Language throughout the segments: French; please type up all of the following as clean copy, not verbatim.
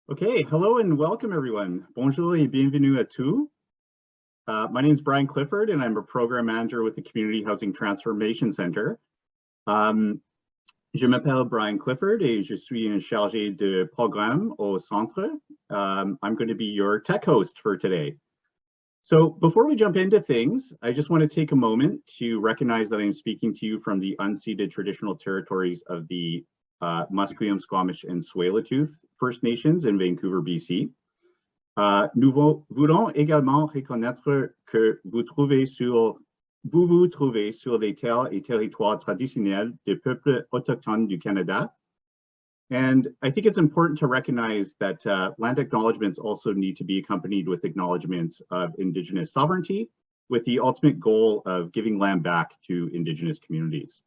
Okay, hello and welcome everyone. Bonjour et bienvenue à tous. My name is Brian Clifford and I'm a program manager with the Community Housing Transformation Center. Je m'appelle Brian Clifford et je suis un chargé de programme au centre. I'm going to be your tech host for today. So before we jump into things, I just want to take a moment to recognize that I'm speaking to you from the unceded traditional territories of the Musqueam, Squamish, and Tsleil-Waututh First Nations in Vancouver, BC. Nous voulons également reconnaître que vous vous trouvez sur les terres et territoires traditionnels des peuples autochtones du Canada. And I think it's important to recognize that land acknowledgements also need to be accompanied with acknowledgements of Indigenous sovereignty, with the ultimate goal of giving land back to Indigenous communities.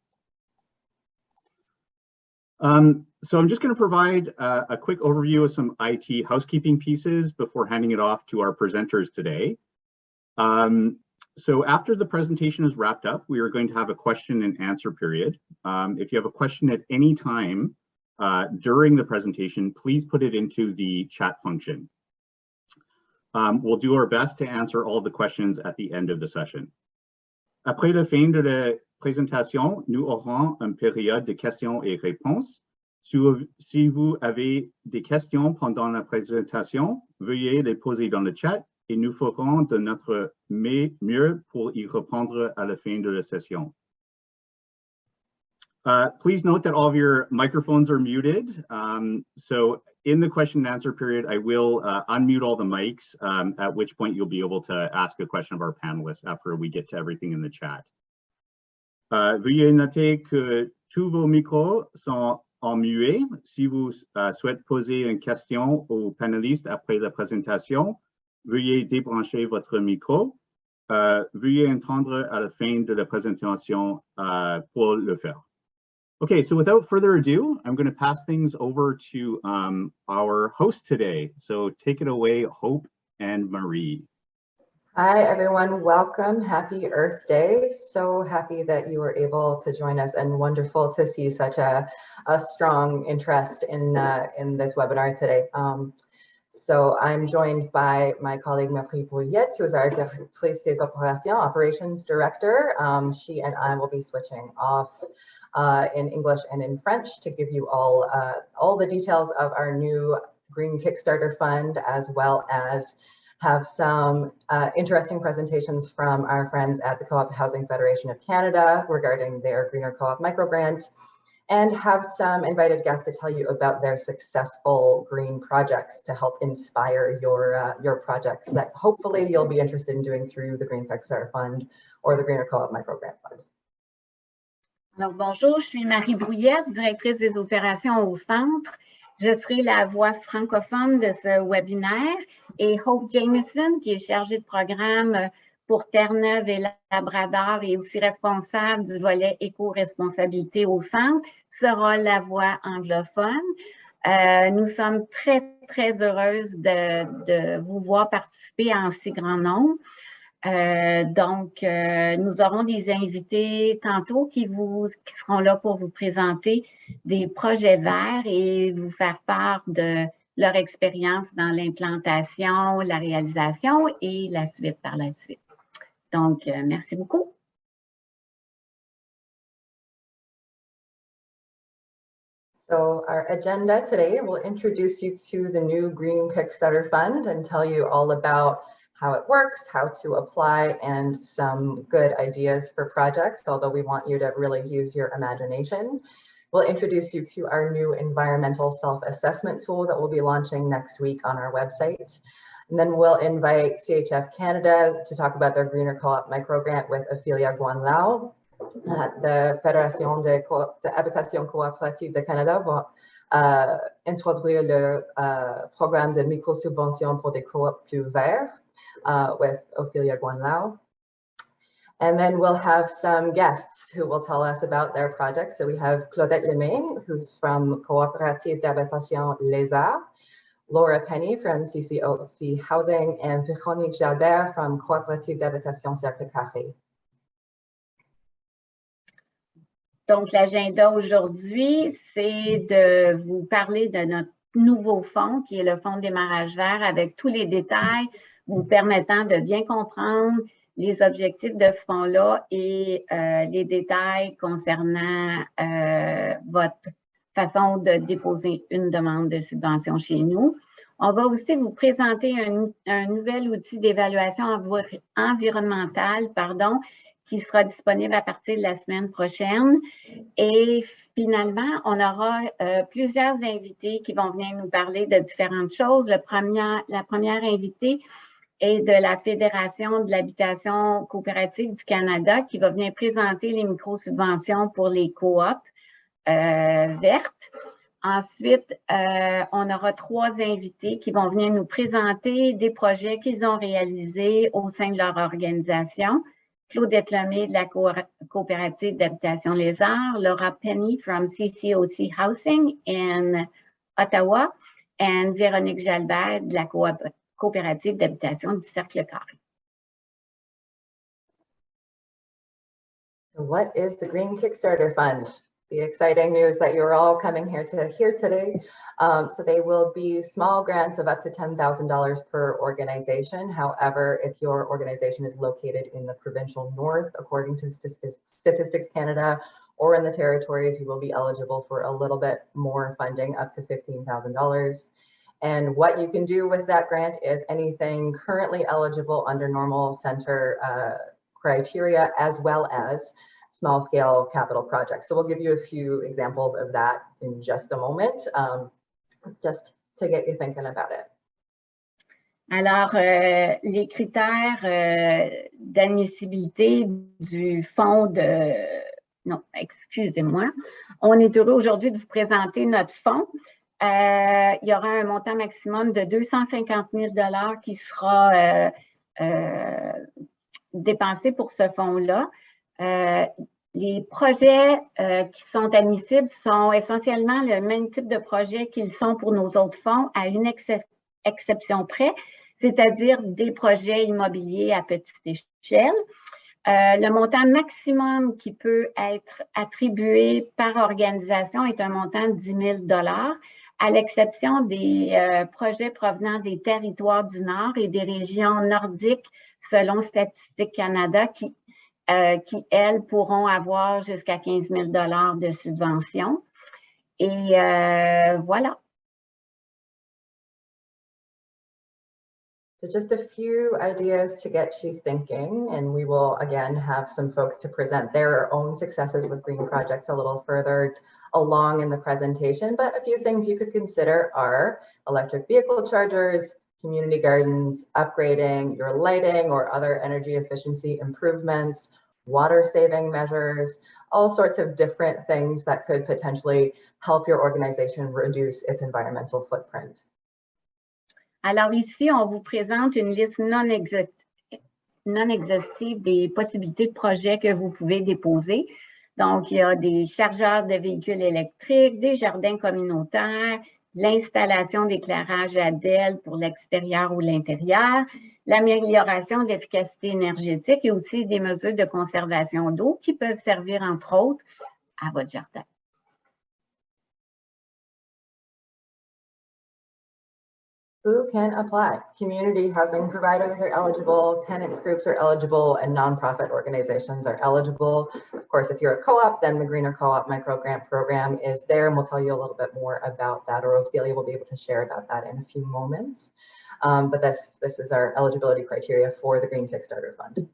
So I'm just going to provide a quick overview of some IT housekeeping pieces before handing it off to our presenters today. So after the presentation is wrapped up, we are going to have a question and answer period. If you have a question at any time during the presentation, please put it into the chat function. We'll do our best to answer all the questions at the end of the session. Après la fin de la présentation, nous aurons une période de questions et réponses. Si vous avez des questions pendant la présentation, veuillez les poser dans le chat et nous ferons de notre mieux pour y répondre à la fin de la session. Please note that all of your microphones are muted. So in the question and answer period, I will unmute all the mics, at which point you'll be able to ask a question of our panelists after we get to everything in the chat. Veuillez noter que tous vos micros sont en muet. Si vous souhaitez poser une question aux panélistes après la présentation, veuillez débrancher votre micro. Veuillez entendre à la fin de la présentation pour le faire. Okay, so without further ado, I'm going to pass things over to our host today. So take it away, Hope and Marie. Hi, everyone. Welcome. Happy Earth Day. So happy that you were able to join us and wonderful to see such a strong interest in this webinar today. So I'm joined by my colleague Marie Brouillette, who is our Directrice des Opérations, Operations Director. She and I will be switching off in English and in French to give you all the details of our new Green Kickstarter Fund, as well as have some interesting presentations from our friends at the Co-op Housing Federation of Canada regarding their Greener Co-op microgrant, and have some invited guests to tell you about their successful green projects to help inspire your projects that hopefully you'll be interested in doing through the Green Kickstarter Fund or the Greener Co-op microgrant fund. Alors, bonjour, je suis Marie Brouillette, directrice des opérations au centre. Je serai la voix francophone de ce webinaire et Hope Jameson, qui est chargée de programme pour Terre-Neuve et Labrador et aussi responsable du volet éco-responsabilité au centre, sera la voix anglophone. Nous sommes très heureuses de vous voir participer en si grand nombre. Nous aurons des invités tantôt qui seront là pour vous présenter des projets verts et vous faire part de leur expérience dans l'implantation, la réalisation et la suite par la suite. Donc, merci beaucoup. So our agenda today will introduce you to the new Green Kickstarter Fund and tell you all about how it works, how to apply, and some good ideas for projects, although we want you to really use your imagination. We'll introduce you to our new environmental self-assessment tool that we'll be launching next week on our website. And then we'll invite CHF Canada to talk about their Greener Co-op microgrant with Ophelia Guanlao. The Fédération de Habitation Coopérative de Canada va introduire le programme de micro-subventions pour des coops plus verts. With Ophelia Guanlao. And then we'll have some guests who will tell us about their projects. So we have Claudette Lemay, who's from Coopérative d'Habitation Lezart, Laura Penny from CCOC Housing, and Véronique Jalbert from Coopérative d'Habitation Cercle Carré. Donc, l'agenda aujourd'hui, c'est de vous parler de notre nouveau fonds, qui est le fonds de démarrage vert, avec tous les détails vous permettant de bien comprendre les objectifs de ce fonds-là et les détails concernant votre façon de déposer une demande de subvention chez nous. On va aussi vous présenter un nouvel outil d'évaluation environnementale, qui sera disponible à partir de la semaine prochaine. Et finalement, on aura plusieurs invités qui vont venir nous parler de différentes choses. La première invitée est de la Fédération de l'habitation coopérative du Canada qui va venir présenter les micro-subventions pour les coops vertes. Ensuite, on aura 3 invités qui vont venir nous présenter des projets qu'ils ont réalisés au sein de leur organisation. Claudette Lemay de la coopérative d'habitation Lezart, Laura Penny from CCOC Housing in Ottawa, et Véronique Jalbert de la coopérative d'habitation du Cercle Carré. What is the Green Kickstarter Fund? The exciting news that you're all coming here to hear today. So they will be small grants of up to $10,000 per organization. However, if your organization is located in the provincial north, according to Statistics Canada, or in the territories, you will be eligible for a little bit more funding, up to $15,000. And what you can do with that grant is anything currently eligible under normal center criteria, as well as small scale capital projects. So we'll give you a few examples of that in just a moment, just to get you thinking about it. Alors, les critères d'admissibilité du fonds de... Non, excusez-moi. On est heureux aujourd'hui de vous présenter notre fonds. Il y aura un montant maximum de 250 000 $ qui sera dépensé pour ce fonds-là. Les projets qui sont admissibles sont essentiellement le même type de projet qu'ils sont pour nos autres fonds, à une exception près, c'est-à-dire des projets immobiliers à petite échelle. Le montant maximum qui peut être attribué par organisation est un montant de 10 000 $, à l'exception des projets provenant des territoires du Nord et des régions nordiques, selon Statistique Canada, qui, elles, pourront avoir jusqu'à 15 000 $ de subvention. Et voilà. So just a few ideas to get you thinking, and we will again have some folks to present their own successes with green projects a little further along in the presentation. But a few things you could consider are electric vehicle chargers, community gardens, upgrading your lighting or other energy efficiency improvements, water saving measures, all sorts of different things that could potentially help your organization reduce its environmental footprint. Alors ici, on vous présente une liste non exhaustive des possibilités de projets que vous pouvez déposer. Donc, il y a des chargeurs de véhicules électriques, des jardins communautaires, l'installation d'éclairage à DEL pour l'extérieur ou l'intérieur, l'amélioration de l'efficacité énergétique et aussi des mesures de conservation d'eau qui peuvent servir, entre autres, à votre jardin. Who can apply? Community housing providers are eligible, tenants groups are eligible, and nonprofit organizations are eligible. Of course, if you're a co-op, then the Greener Co-op Micro Grant Program is there, and we'll tell you a little bit more about that, or Ophelia will be able to share about that in a few moments. But this is our eligibility criteria for the Green Kickstarter Fund.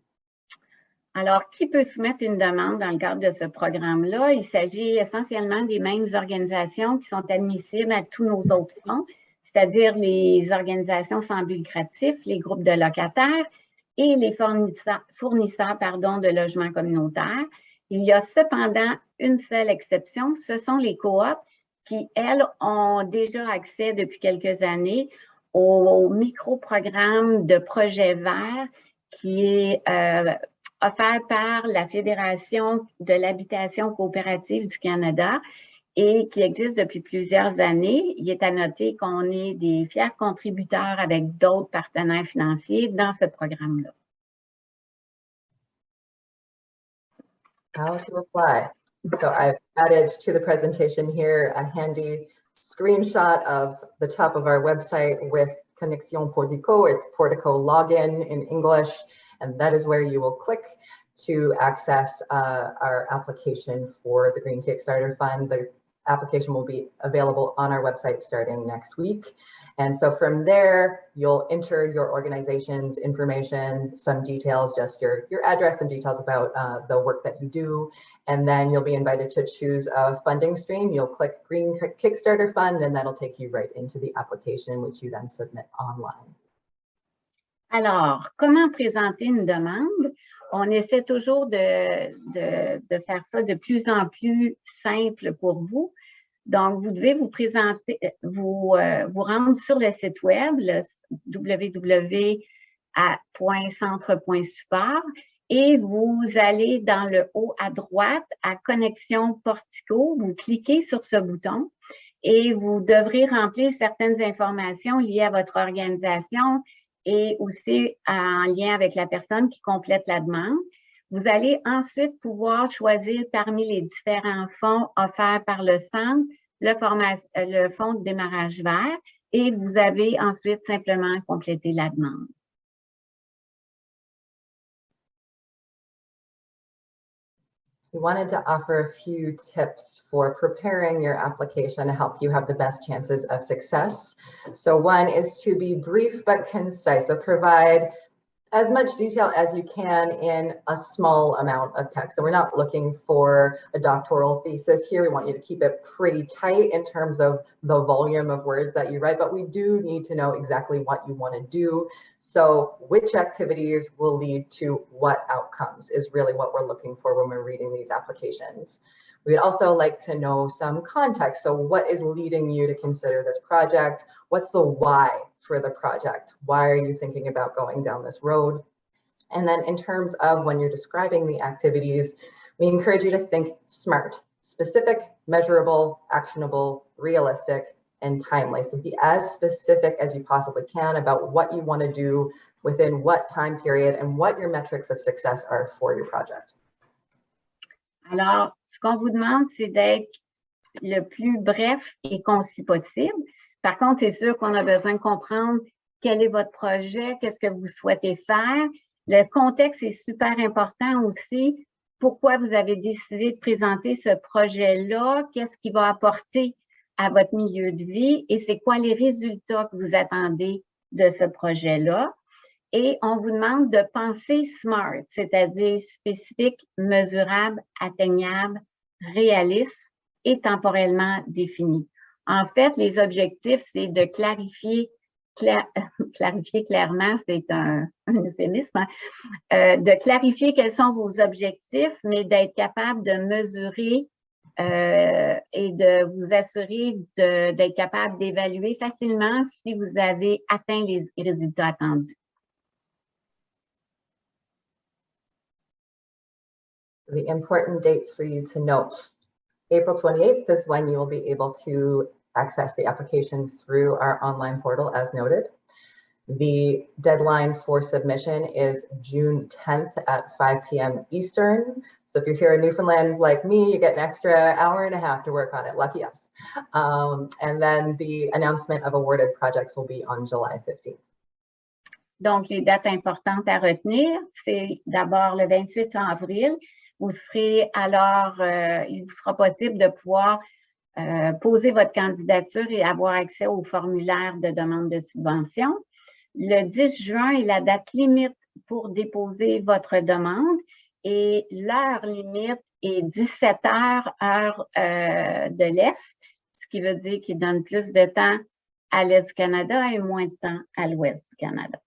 Alors, qui peut soumettre une demande dans le cadre de ce programme-là? Il s'agit essentiellement des mêmes organisations qui sont admissibles à tous nos autres fonds, c'est-à-dire les organisations sans but lucratif, les groupes de locataires et les fournisseurs de logements communautaires. Il y a cependant une seule exception, ce sont les coops qui, elles, ont déjà accès depuis quelques années au micro-programme de projets verts qui est offert par la Fédération de l'habitation coopérative du Canada et qui existe depuis plusieurs années. Il est à noter qu'on est des fiers contributeurs avec d'autres partenaires financiers dans ce programme-là. How to apply. So I've added to the presentation here a handy screenshot of the top of our website with Connexion Portico. It's Portico login in English, and that is where you will click to access our application for the Green Kickstarter Fund. The application will be available on our website starting next week. And so from there, you'll enter your organization's information, some details, just your address, some details about the work that you do. And then you'll be invited to choose a funding stream. You'll click Green Kickstarter Fund, and that'll take you right into the application, which you then submit online. Alors, comment présenter une demande? On essaie toujours de faire ça de plus en plus simple pour vous. Donc, vous devez vous présenter, vous rendre sur le site web, le www.centre.support, et vous allez dans le haut à droite à Connexion Portico, vous cliquez sur ce bouton et vous devrez remplir certaines informations liées à votre organisation et aussi en lien avec la personne qui complète la demande. Vous allez ensuite pouvoir choisir parmi les différents fonds offerts par le centre, le fonds de démarrage vert, et vous avez ensuite simplement complété la demande. We wanted to offer a few tips for preparing your application to help you have the best chances of success. So one is to be brief but concise. So provide as much detail as you can in a small amount of text. So we're not looking for a doctoral thesis here. We want you to keep it pretty tight in terms of the volume of words that you write, but we do need to know exactly what you want to do. So which activities will lead to what outcomes is really what we're looking for when we're reading these applications. We'd also like to know some context. So what is leading you to consider this project? What's the why for the project? Why are you thinking about going down this road? And then in terms of when you're describing the activities, we encourage you to think SMART: specific, measurable, actionable, realistic, and timely. So be as specific as you possibly can about what you want to do within what time period and what your metrics of success are for your project. Alors, ce qu'on vous demande, c'est d'être le plus bref et concis possible. Par contre, c'est sûr qu'on a besoin de comprendre quel est votre projet, qu'est-ce que vous souhaitez faire. Le contexte est super important aussi. Pourquoi vous avez décidé de présenter ce projet-là? Qu'est-ce qui va apporter à votre milieu de vie? Et c'est quoi les résultats que vous attendez de ce projet-là? Et on vous demande de penser SMART, c'est-à-dire spécifique, mesurable, atteignable, réaliste et temporellement défini. En fait, les objectifs, c'est de clarifier clairement, c'est un euphémisme, hein, de clarifier quels sont vos objectifs, mais d'être capable de mesurer et de vous assurer d'être capable d'évaluer facilement si vous avez atteint les résultats attendus. The important dates for you to note. April 28th is when you will be able to access the application through our online portal as noted. The deadline for submission is June 10th at 5 p.m. Eastern. So if you're here in Newfoundland like me, you get an extra hour and a half to work on it. Lucky us. And then the announcement of awarded projects will be on July 15th. Donc, les dates importantes à retenir, c'est d'abord le 28 avril. Vous serez alors, il vous sera possible de pouvoir poser votre candidature et avoir accès au formulaire de demande de subvention. Le 10 juin est la date limite pour déposer votre demande et l'heure limite est 17 heures, heure de l'Est, ce qui veut dire qu'il donne plus de temps à l'Est du Canada et moins de temps à l'Ouest du Canada.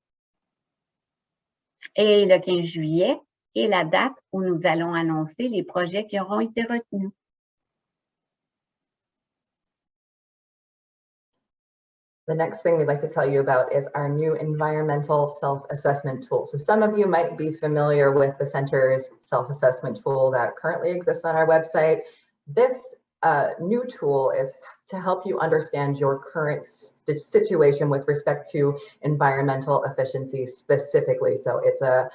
Et le 15 juillet est la date où nous allons annoncer les projets qui auront été retenus. The next thing we'd like to tell you about is our new environmental self-assessment tool. So some of you might be familiar with the center's self-assessment tool that currently exists on our website. This new tool is to help you understand your current situation with respect to environmental efficiency specifically. So it's a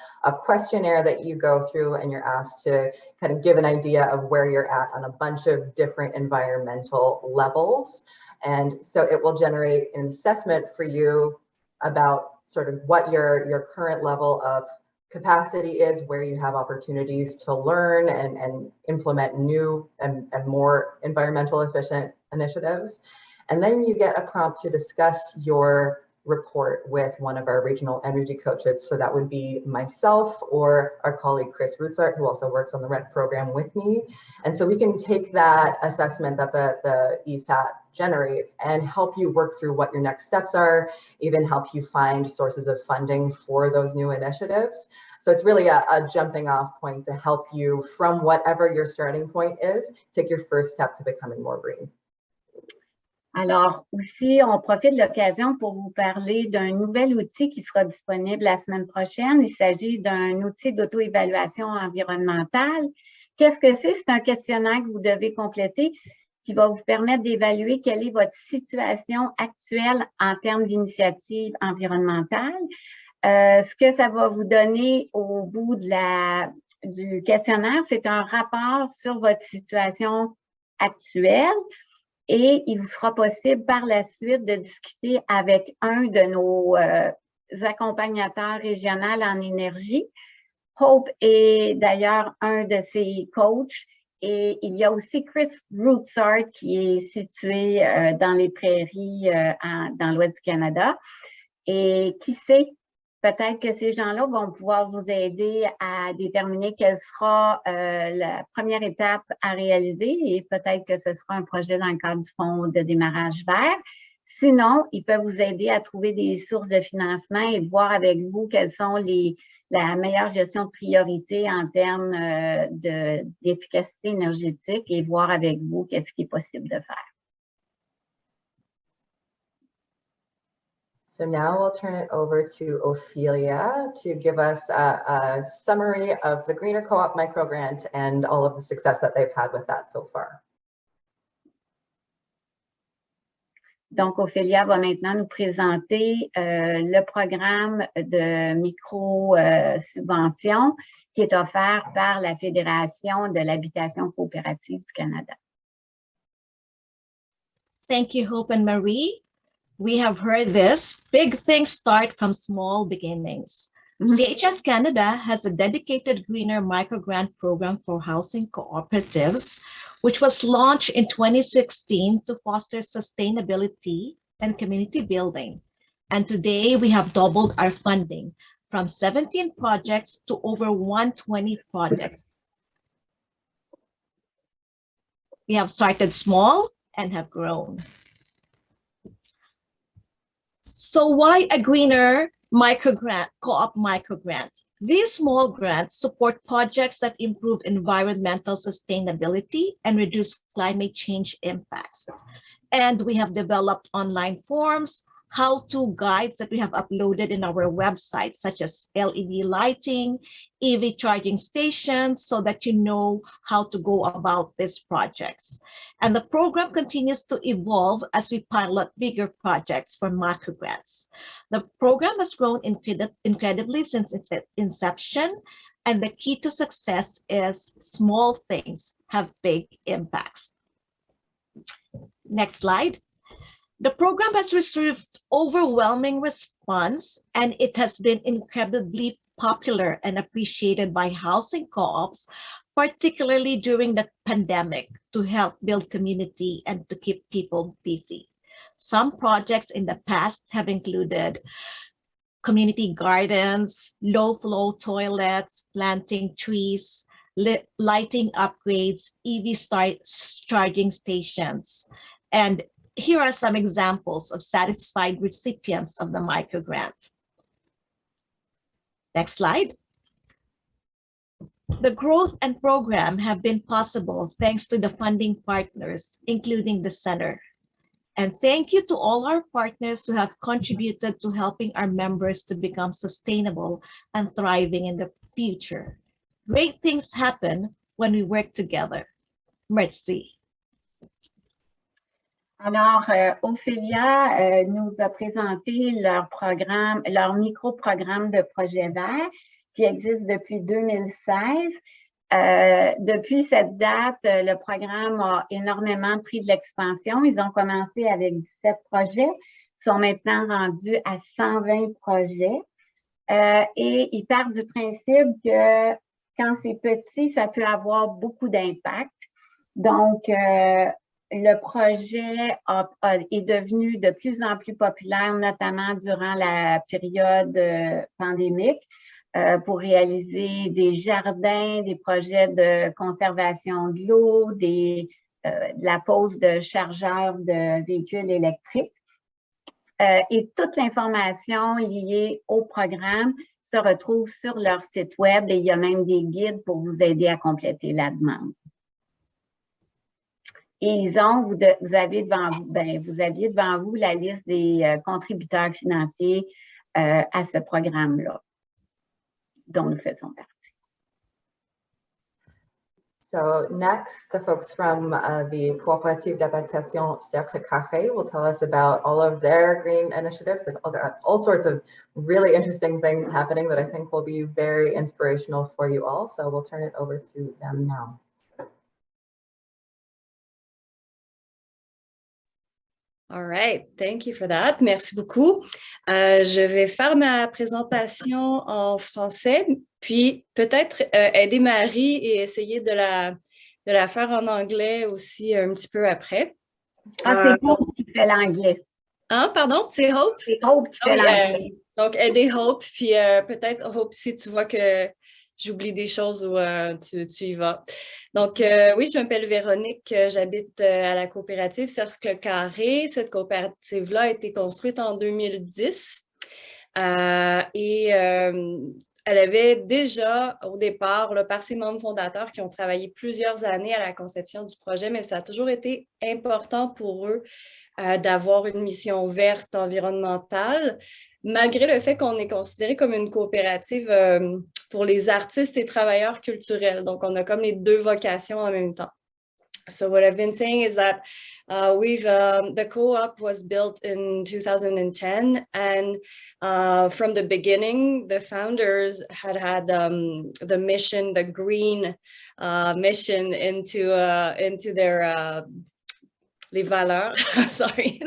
questionnaire that you go through and you're asked to kind of give an idea of where you're at on a bunch of different environmental levels. And so it will generate an assessment for you about sort of what your current level of capacity is, where you have opportunities to learn and implement new and more environmental efficient initiatives. And then you get a prompt to discuss your report with one of our regional energy coaches. So that would be myself or our colleague, Chris Lezart, who also works on the REC program with me. And so we can take that assessment that the ESAT generates and help you work through what your next steps are, even help you find sources of funding for those new initiatives. So it's really a jumping off point to help you from whatever your starting point is, take your first step to becoming more green. Alors, aussi, on profite de l'occasion pour vous parler d'un nouvel outil qui sera disponible la semaine prochaine. Il s'agit d'un outil d'auto-évaluation environnementale. Qu'est-ce que c'est? C'est un questionnaire que vous devez compléter qui va vous permettre d'évaluer quelle est votre situation actuelle en termes d'initiative environnementale. Ce que ça va vous donner au bout du questionnaire, c'est un rapport sur votre situation actuelle. Et il vous sera possible par la suite de discuter avec un de nos accompagnateurs régionaux en énergie. Hope est d'ailleurs un de ses coachs. Et il y a aussi Chris Lezart qui est situé dans les prairies dans l'ouest du Canada. Et qui sait, peut-être que ces gens-là vont pouvoir vous aider à déterminer quelle sera la première étape à réaliser et peut-être que ce sera un projet dans le cadre du fonds de démarrage vert. Sinon, ils peuvent vous aider à trouver des sources de financement et de voir avec vous quelles sont la meilleure gestion de priorité en termes d'efficacité énergétique et voir avec vous qu'est-ce qui est possible de faire. So now we'll turn it over to Ophelia to give us a summary of the Greener Co-op microgrant and all of the success that they've had with that so far. Donc, Ophélia va maintenant nous présenter le programme de micro-subvention qui est offert par la Fédération de l'habitation coopérative du Canada. Thank you, Hope and Marie. We have heard this, big things start from small beginnings. CHF Canada has a dedicated Greener microgrant program for housing cooperatives, which was launched in 2016 to foster sustainability and community building. And today we have doubled our funding from 17 projects to over 120 projects. We have started small and have grown. So why a Greener microgrant, co-op microgrant? These small grants support projects that improve environmental sustainability and reduce climate change impacts. And we have developed online forms, how-to guides that we have uploaded in our website, such as LED lighting, EV charging stations, so that you know how to go about these projects. And the program continues to evolve as we pilot bigger projects for microgrants. The program has grown incredibly since its inception, and the key to success is small things have big impacts. Next slide. The program has received overwhelming response, and it has been incredibly popular and appreciated by housing co-ops, particularly during the pandemic, to help build community and to keep people busy. Some projects in the past have included community gardens, low-flow toilets, planting trees, lighting upgrades, EV charging stations, and here are some examples of satisfied recipients of the microgrant. Next slide. The growth and program have been possible thanks to the funding partners, including the center. And thank you to all our partners who have contributed to helping our members to become sustainable and thriving in the future. Great things happen when we work together. Merci. Alors, Ophélia nous a présenté leur programme, leur micro-programme de projet vert qui existe depuis 2016. Depuis cette date, le programme a énormément pris de l'expansion. Ils ont commencé avec 17 projets, sont maintenant rendus à 120 projets. Et ils partent du principe que quand c'est petit, ça peut avoir beaucoup d'impact. Donc, le projet est devenu de plus en plus populaire, notamment durant la période pandémique, pour réaliser des jardins, des projets de conservation de l'eau, de la pose de chargeurs de véhicules électriques. Et toute l'information liée au programme se retrouve sur leur site web et il y a même des guides pour vous aider à compléter la demande. Et vous aviez devant vous la liste des contributeurs financiers à ce programme-là, dont nous faisons partie. So next, the folks from the Coopérative d'Adaptation Cercle Carré will tell us about all of their green initiatives. They've got all sorts of really interesting things happening that I think will be very inspirational for you all. So we'll turn it over to them now. All right, thank you for that. Merci beaucoup. Je vais faire ma présentation en français, puis peut-être aider Marie et essayer de la faire en anglais aussi un petit peu après. Ah, c'est Hope qui fait l'anglais. Hein, pardon, c'est Hope? C'est Hope qui fait l'anglais. Donc, aider Hope, puis peut-être Hope, si tu vois que j'oublie des choses ou tu y vas. Donc, oui, je m'appelle Véronique, j'habite à la coopérative Cercle Carré. Cette coopérative-là a été construite en 2010 et elle avait déjà, au départ, là, par ses membres fondateurs qui ont travaillé plusieurs années à la conception du projet, mais ça a toujours été important pour eux d'avoir une mission verte environnementale, malgré le fait qu'on est considéré comme une coopérative pour les artistes et travailleurs culturels. Donc, on a comme les deux vocations en même temps. So what I've been saying is that the co-op was built in 2010, and from the beginning, the founders had the mission, the green mission into their les valeurs, sorry,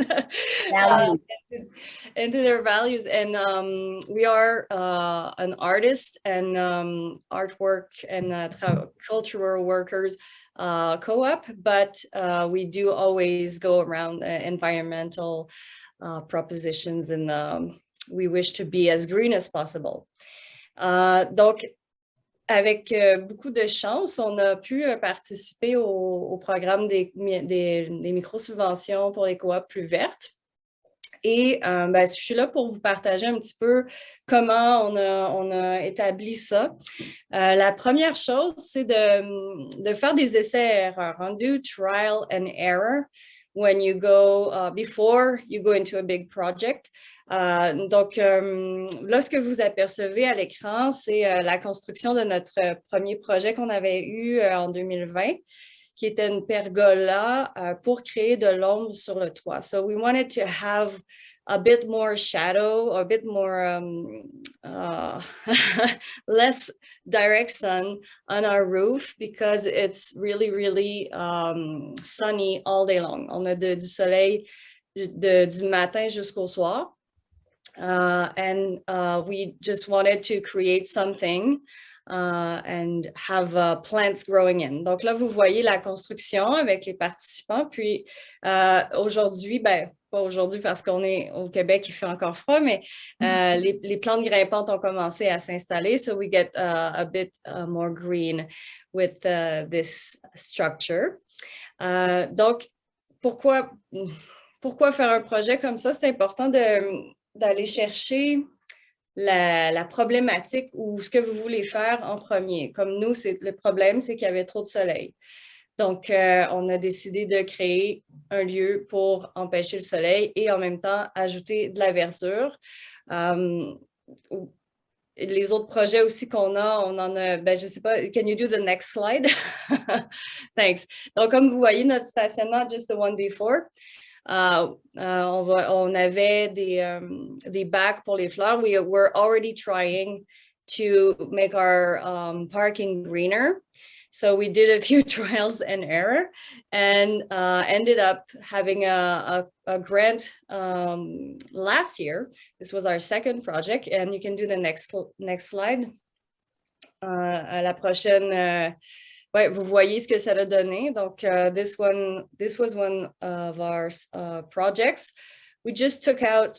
into their values. And we are an artist and artwork and cultural workers co-op, but we do always go around environmental propositions, and we wish to be as green as possible. Donc, avec beaucoup de chance, on a pu participer au programme des micro-subventions pour les coops plus vertes. Et je suis là pour vous partager un petit peu comment on a établi ça. La première chose, c'est de faire des essais-erreurs. On do trial and error when you go, before you go into a big project. Donc, là, ce que vous apercevez à l'écran, c'est la construction de notre premier projet qu'on avait eu en 2020, qui était une pergola pour créer de l'ombre sur le toit. So we wanted to have a bit more shadow, a bit more less direct sun on our roof because it's really, really sunny all day long. On a du soleil du matin jusqu'au soir. And we just wanted to create something and have plants growing in. Donc là, vous voyez la construction avec les participants. Puis aujourd'hui, pas aujourd'hui parce qu'on est au Québec, il fait encore froid, mais les plantes grimpantes ont commencé à s'installer. So we get a bit more green with this structure. Donc, pourquoi faire un projet comme ça? C'est important d'aller chercher la problématique ou ce que vous voulez faire en premier. Comme nous, le problème, c'est qu'il y avait trop de soleil. Donc, on a décidé de créer un lieu pour empêcher le soleil et en même temps ajouter de la verdure. Les autres projets aussi qu'on a, on en a, je ne sais pas, can you do the next slide? Thanks. Donc, comme vous voyez, notre stationnement, just the one before, on avait des bacs pour les fleurs. We were already trying to make our parking greener. So we did a few trials and error and ended up having a grant last year. This was our second project, and you can do the next slide. À la prochaine, ouais, vous voyez ce que ça a donné. Donc, this was one of our projects. We just took out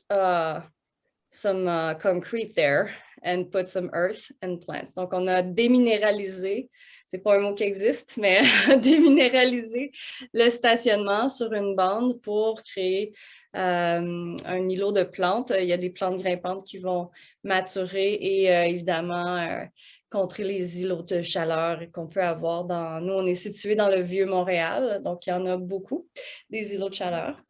some concrete there and put some earth and plants. Donc, on a déminéralisé, c'est pas un mot qui existe, mais déminéralisé le stationnement sur une bande pour créer un îlot de plantes. Il y a des plantes grimpantes qui vont maturer et évidemment contrer les îlots de chaleur qu'on peut avoir dans... Nous, on est situé dans le Vieux-Montréal, donc il y en a beaucoup, des îlots de chaleur.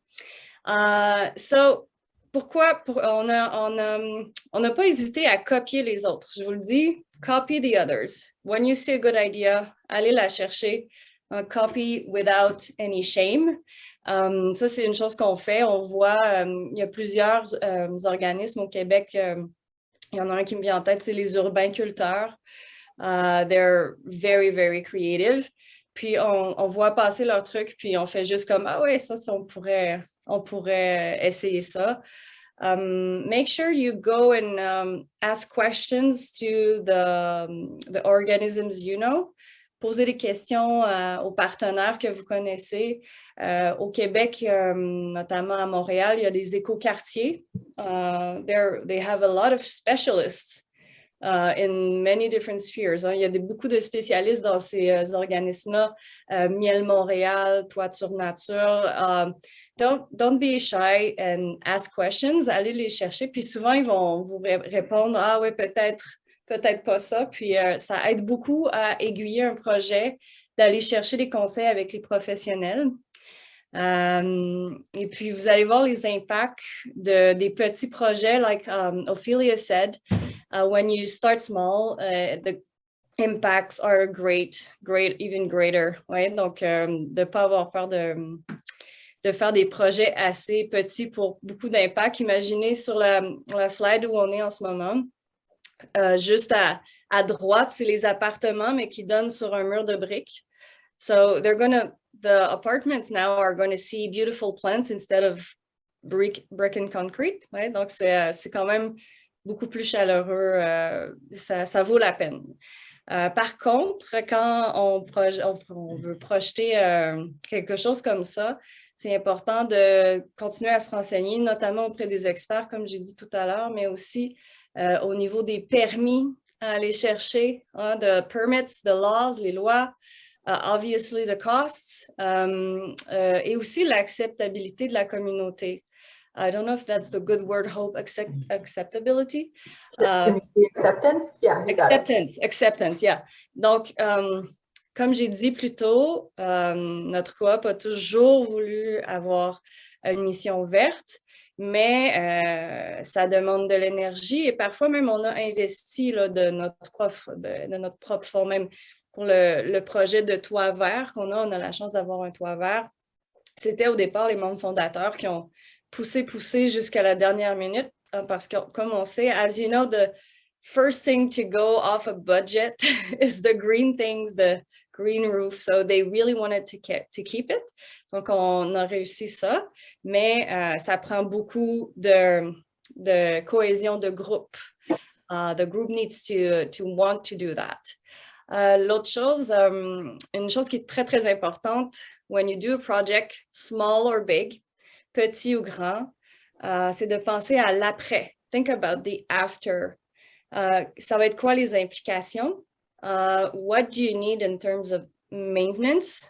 Pourquoi on n'a pas hésité à copier les autres? Je vous le dis, copy the others. When you see a good idea, allez la chercher. Copy without any shame. Ça, c'est une chose qu'on fait. On voit, il y a plusieurs organismes au Québec. Il y en a un qui me vient en tête, c'est les urbainculteurs. They're very, very creative. Puis, on voit passer leur truc, puis on fait juste comme, ah ouais, ça on pourrait essayer ça. Make sure you go and ask questions to the organisms you know. Posez des questions aux partenaires que vous connaissez. Au Québec, notamment à Montréal, il y a des écoquartiers. They have a lot of specialists in many different spheres. Il y a beaucoup de spécialistes dans ces organismes-là. Miel Montréal, Toiture Nature. Don't be shy and ask questions. Allez les chercher. Puis souvent, ils vont vous répondre, ah oui, peut-être pas ça. Puis ça aide beaucoup à aiguiller un projet, d'aller chercher des conseils avec les professionnels. Et puis, vous allez voir les impacts des petits projets, like Ophelia said, when you start small, the impacts are great, even greater. Ouais? Donc, de ne pas avoir peur de faire des projets assez petits pour beaucoup d'impact. Imaginez sur la slide où on est en ce moment, juste à droite, c'est les appartements, mais qui donnent sur un mur de briques. So the apartments now are going to see beautiful plants instead of brick and concrete. Ouais? Donc, c'est quand même beaucoup plus chaleureux. Ça vaut la peine. Par contre, quand on veut projeter quelque chose comme ça, c'est important de continuer à se renseigner, notamment auprès des experts, comme j'ai dit tout à l'heure, mais aussi au niveau des permis à aller chercher, the permits, the laws, les lois, obviously the costs, et aussi l'acceptabilité de la communauté. I don't know if that's the good word, hope, acceptability. Acceptance, yeah. Acceptance, yeah. Donc, comme j'ai dit plus tôt, notre coop a toujours voulu avoir une mission verte, mais ça demande de l'énergie et parfois même on a investi là, de notre propre fonds, même pour le projet de toit vert qu'on a. On a la chance d'avoir un toit vert. C'était au départ les membres fondateurs qui ont poussé jusqu'à la dernière minute parce que, comme on sait, as you know, the first thing to go off a budget is the green things, the green roof. So they really wanted to keep it. Donc, on a réussi ça, mais ça prend beaucoup de cohésion de groupe. The group needs to want to do that. L'autre chose, une chose qui est très, très importante, when you do a project, small or big, petit ou grand, c'est de penser à l'après. Think about the after. Ça va être quoi les implications? What do you need in terms of maintenance?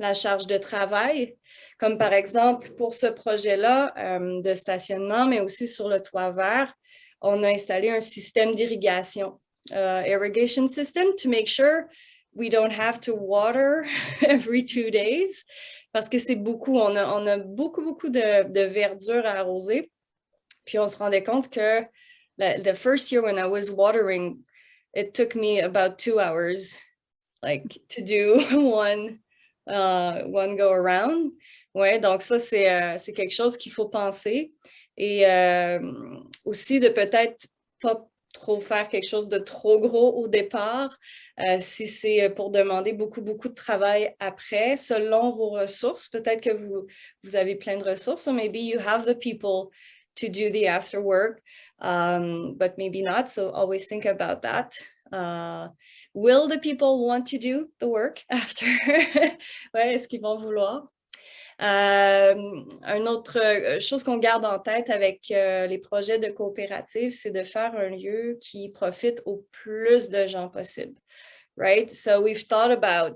La charge de travail, comme par exemple pour ce projet-là de stationnement, mais aussi sur le toit vert, on a installé un système d'irrigation, irrigation system, to make sure we don't have to water every 2 days, parce que c'est beaucoup, on a beaucoup de verdure à arroser, puis on se rendait compte que the first year when I was watering, it took me about 2 hours, like to do one go around. Ouais, donc ça, c'est quelque chose qu'il faut penser. Et aussi de peut-être pas trop faire quelque chose de trop gros au départ, si c'est pour demander beaucoup de travail après, selon vos ressources. Peut-être que vous avez plein de ressources, so maybe you have the people to do the after work, but maybe not, so always think about that. Will the people want to do the work after? Ouais, est-ce qu'ils vont vouloir? Une autre chose qu'on garde en tête avec les projets de coopérative, c'est de faire un lieu qui profite au plus de gens possible, right? So we've thought about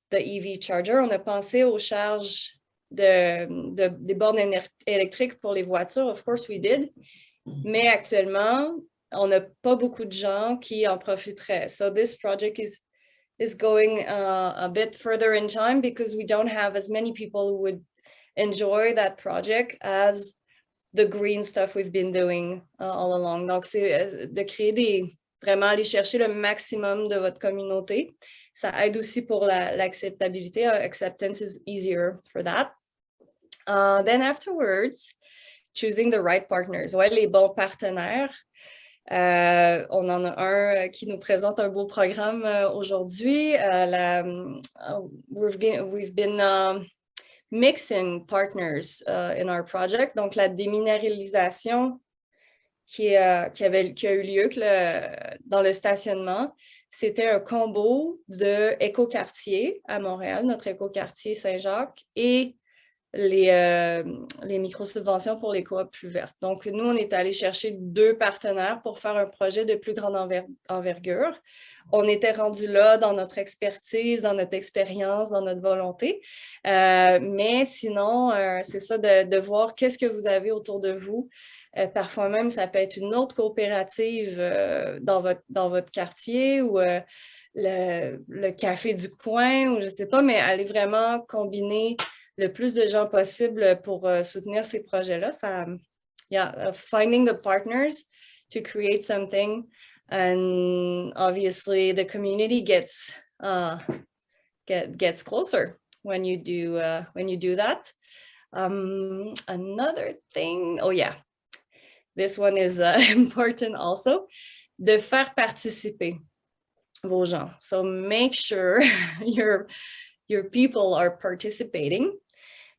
the EV charger. On a pensé aux charges des bornes électriques pour les voitures. Of course we did. Mais actuellement, on n'a pas beaucoup de gens qui en profiteraient. So this project is going a bit further in time because we don't have as many people who would enjoy that project as the green stuff we've been doing all along. Donc, c'est de créer vraiment aller chercher le maximum de votre communauté. Ça aide aussi pour l'acceptabilité. Acceptance is easier for that. Then afterwards, choosing the right partners. Ouais, les bons partenaires. On en a un qui nous présente un beau programme aujourd'hui. We've been mixing partners in our project. Donc, la déminéralisation qui a eu lieu dans le stationnement, c'était un combo de écoquartier à Montréal, notre écoquartier Saint-Jacques, et les micro-subventions pour les coops plus vertes. Donc, nous, on est allé chercher 2 partenaires pour faire un projet de plus grande envergure. On était rendu là dans notre expertise, dans notre expérience, dans notre volonté. Mais sinon, c'est ça de voir qu'est-ce que vous avez autour de vous. Parfois même, ça peut être une autre coopérative dans votre quartier ou le café du coin, ou je ne sais pas, mais allez vraiment combiner le plus de gens possible pour soutenir ces projets-là. Finding the partners to create something, and obviously the community gets closer when you do that. Another thing, oh yeah, this one is important also, de faire participer vos gens. So make sure your people are participating,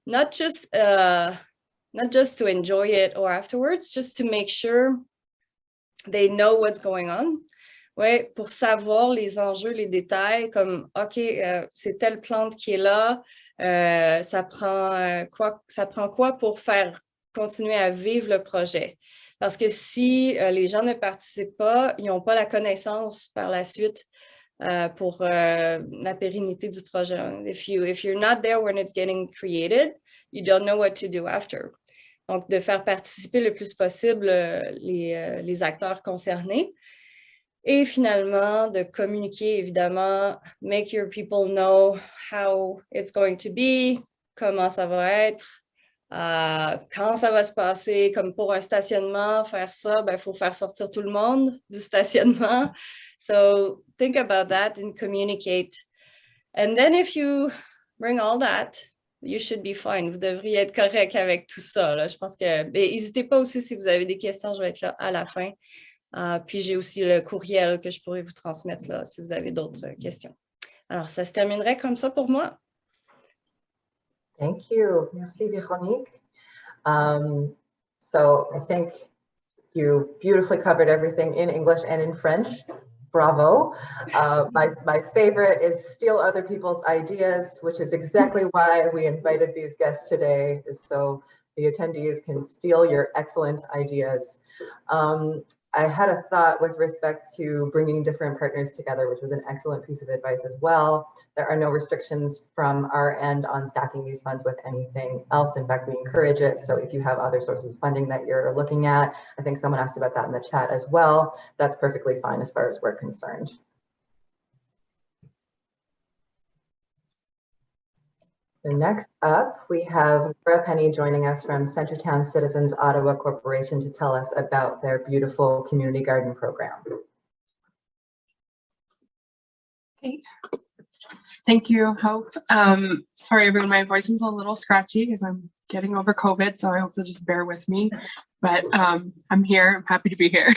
not just to enjoy it or afterwards, just to make sure they know what's going on. Ouais, pour savoir les enjeux, les détails, comme OK, c'est telle plante qui est là, ça prend quoi pour faire continuer à vivre le projet? Parce que si les gens ne participent pas, ils n'ont pas la connaissance par la suite pour la pérennité du projet. If you're not there when it's getting created, you don't know what to do after. Donc, de faire participer le plus possible les acteurs concernés. Et finalement, de communiquer, évidemment, make your people know how it's going to be, comment ça va être, quand ça va se passer, comme pour un stationnement, faire ça, il faut faire sortir tout le monde du stationnement. So think about that and communicate. And then if you bring all that, you should be fine. Vous devriez être correct avec tout ça. Là. Je pense que... N'hésitez pas aussi si vous avez des questions, je vais être là à la fin. Puis j'ai aussi le courriel que je pourrais vous transmettre là, si vous avez d'autres questions. Alors, ça se terminerait comme ça pour moi. Thank you. Merci, Véronique. So I think you beautifully covered everything in English and in French. Bravo. My favorite is steal other people's ideas, which is exactly why we invited these guests today, is so the attendees can steal your excellent ideas. I had a thought with respect to bringing different partners together, which was an excellent piece of advice as well. There are no restrictions from our end on stacking these funds with anything else. In fact, we encourage it. So if you have other sources of funding that you're looking at, I think someone asked about that in the chat as well. That's perfectly fine as far as we're concerned. So next up, we have Laura Penny joining us from Centretown Citizens Ottawa Corporation to tell us about their beautiful community garden program. Okay. Thank you, Hope. Sorry, everyone, my voice is a little scratchy because I'm getting over COVID, so I hope you'll just bear with me. But I'm here. I'm happy to be here.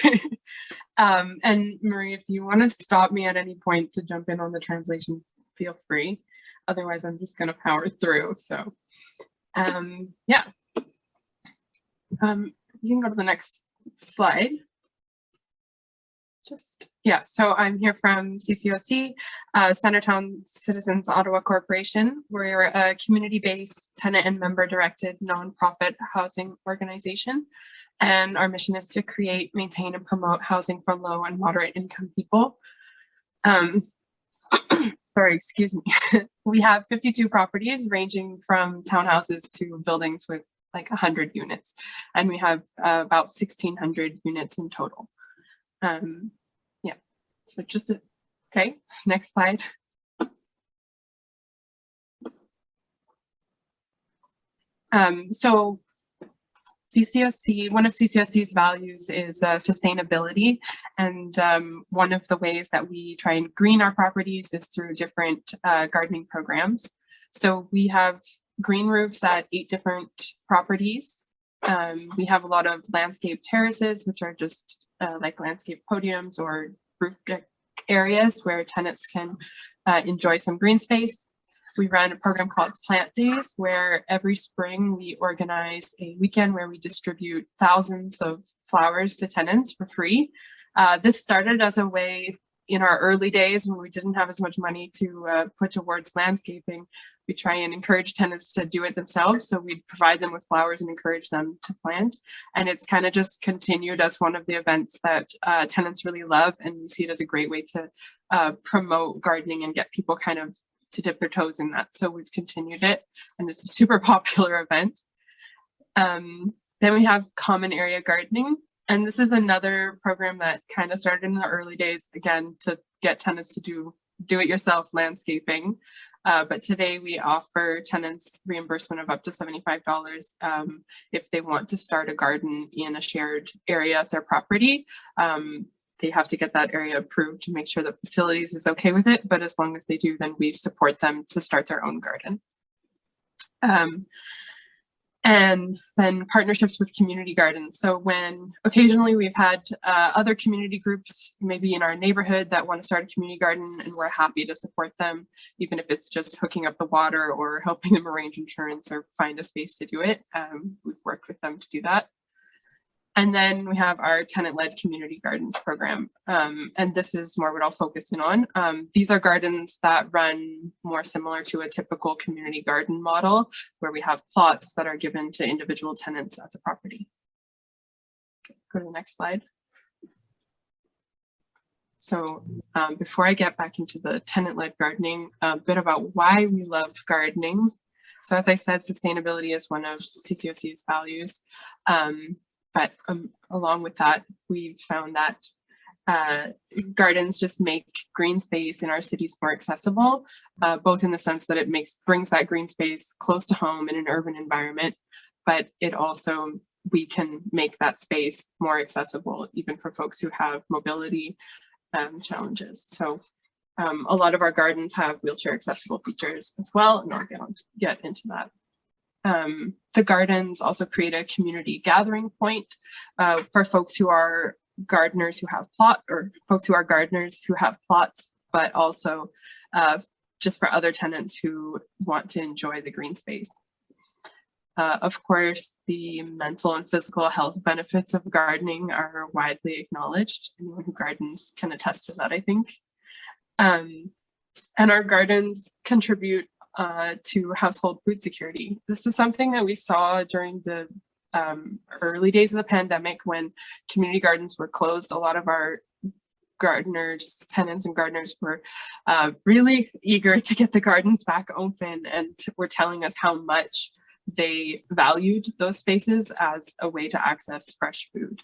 And Marie, if you want to stop me at any point to jump in on the translation, feel free. Otherwise, I'm just going to power through. So, yeah. You can go to the next slide. So I'm here from CCOC, Centretown Citizens Ottawa Corporation. We're a community-based, tenant and member-directed nonprofit housing organization. And our mission is to create, maintain, and promote housing for low and moderate income people. Sorry, excuse me. We have 52 properties ranging from townhouses to buildings with like 100 units. And we have about 1,600 units in total. Yeah, so just okay, next slide. So CCOC, one of CCOC's values is sustainability, and one of the ways that we try and green our properties is through different gardening programs. So we have green roofs at 8 different properties. We have a lot of landscape terraces, which are just like landscape podiums or roof deck areas where tenants can enjoy some green space. We run a program called Plant Days, where every spring we organize a weekend where we distribute thousands of flowers to tenants for free. This started as a way in our early days when we didn't have as much money to put towards landscaping. We try and encourage tenants to do it themselves. So we'd provide them with flowers and encourage them to plant. And it's kind of just continued as one of the events that tenants really love. And we see it as a great way to promote gardening and get people kind of to dip their toes in that. So we've continued it, and it's a super popular event. Then we have common area gardening. And this is another program that kind of started in the early days, again, to get tenants to do it yourself landscaping. But today we offer tenants reimbursement of up to $75 if they want to start a garden in a shared area at their property. They have to get that area approved to make sure that facilities is okay with it. But as long as they do, then we support them to start their own garden. And then partnerships with community gardens. So when occasionally we've had other community groups, maybe in our neighborhood, that want to start a community garden, and we're happy to support them, even if it's just hooking up the water or helping them arrange insurance or find a space to do it. We've worked with them to do that. And then we have our tenant-led community gardens program. And this is more what I'll focus in on. These are gardens that run more similar to a typical community garden model, where we have plots that are given to individual tenants at the property. Okay, go to the next slide. So before I get back into the tenant-led gardening, a bit about why we love gardening. So as I said, sustainability is one of CCOC's values. But along with that, we've found that gardens just make green space in our cities more accessible, both in the sense that it brings that green space close to home in an urban environment, but it also, we can make that space more accessible even for folks who have mobility challenges. So a lot of our gardens have wheelchair accessible features as well, and I'll get into that. The gardens also create a community gathering point for folks who are gardeners who have gardeners who have plots, but also just for other tenants who want to enjoy the green space. Of course, the mental and physical health benefits of gardening are widely acknowledged. Anyone who gardens can attest to that, I think. And our gardens contribute to household food security. This is something that we saw during the early days of the pandemic when community gardens were closed. A lot of our tenants and gardeners were really eager to get the gardens back open, and were telling us how much they valued those spaces as a way to access fresh food.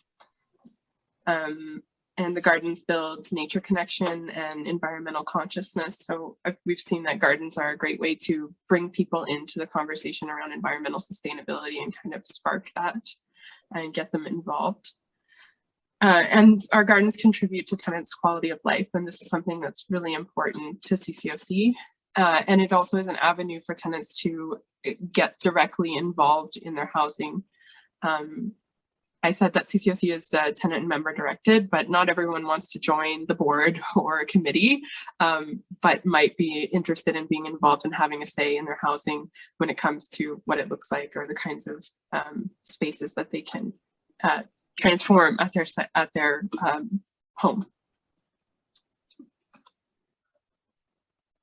And the gardens build nature connection and environmental consciousness. So we've seen that gardens are a great way to bring people into the conversation around environmental sustainability and kind of spark that and get them involved. And our gardens contribute to tenants' quality of life. And this is something that's really important to CCOC. And it also is an avenue for tenants to get directly involved in their housing. I said that CCOC is tenant and member directed, but not everyone wants to join the board or a committee, but might be interested in being involved and having a say in their housing when it comes to what it looks like or the kinds of spaces that they can transform at their home.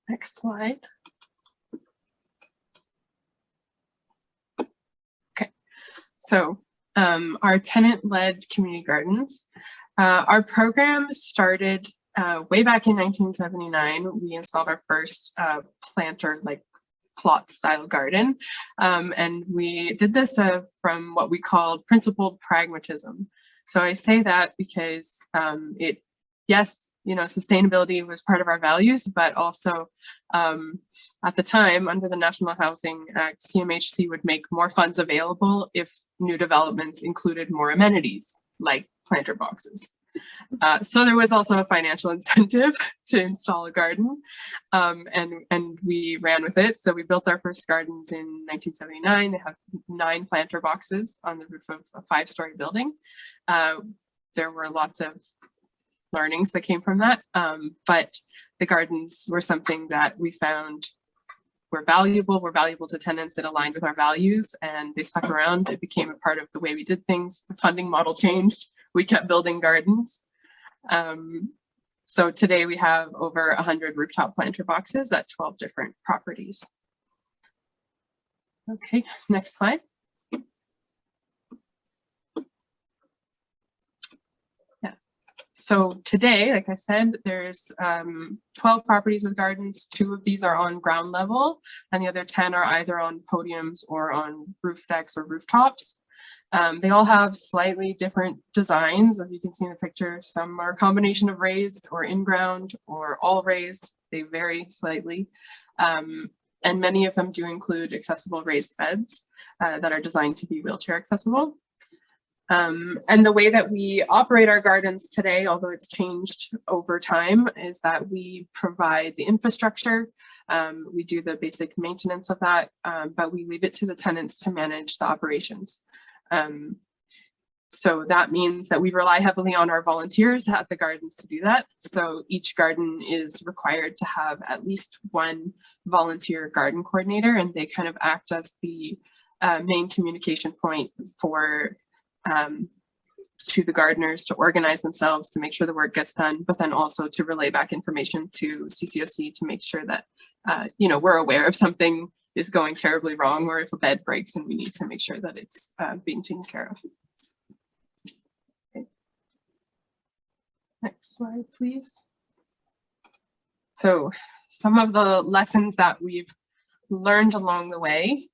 Next slide. Okay, so our tenant-led community gardens. Our program started way back in 1979. We installed our first planter, like plot style garden. And we did this from what we called principled pragmatism. So I say that because yes, you know, sustainability was part of our values, but also at the time under the National Housing Act, CMHC would make more funds available if new developments included more amenities like planter boxes. So there was also a financial incentive to install a garden, and we ran with it. So we built our first gardens in 1979. They have 9 planter boxes on the roof of a 5-story building. There were lots of learnings that came from that, but the gardens were something that we found were valuable to tenants. It aligned with our values, and they stuck around. It became a part of the way we did things. The funding model changed. We kept building gardens. So today we have over 100 rooftop planter boxes at 12 different properties. Okay, next slide. Yeah. So today, like I said, there's 12 properties with gardens. 2 of these are on ground level, and the other 10 are either on podiums or on roof decks or rooftops. They all have slightly different designs, as you can see in the picture. Some are a combination of raised or in-ground or all raised. They vary slightly. And many of them do include accessible raised beds that are designed to be wheelchair accessible. And the way that we operate our gardens today, although it's changed over time, is that we provide the infrastructure. We do the basic maintenance of that, but we leave it to the tenants to manage the operations. So that means that we rely heavily on our volunteers at the gardens to do that. So each garden is required to have at least 1 volunteer garden coordinator, and they kind of act as the main communication point for to the gardeners to organize themselves, to make sure the work gets done, but then also to relay back information to CCOC to make sure that you know, we're aware if something is going terribly wrong, or if a bed breaks and we need to make sure that it's being taken care of. Okay. Next slide, please. So some of the lessons that we've learned along the way.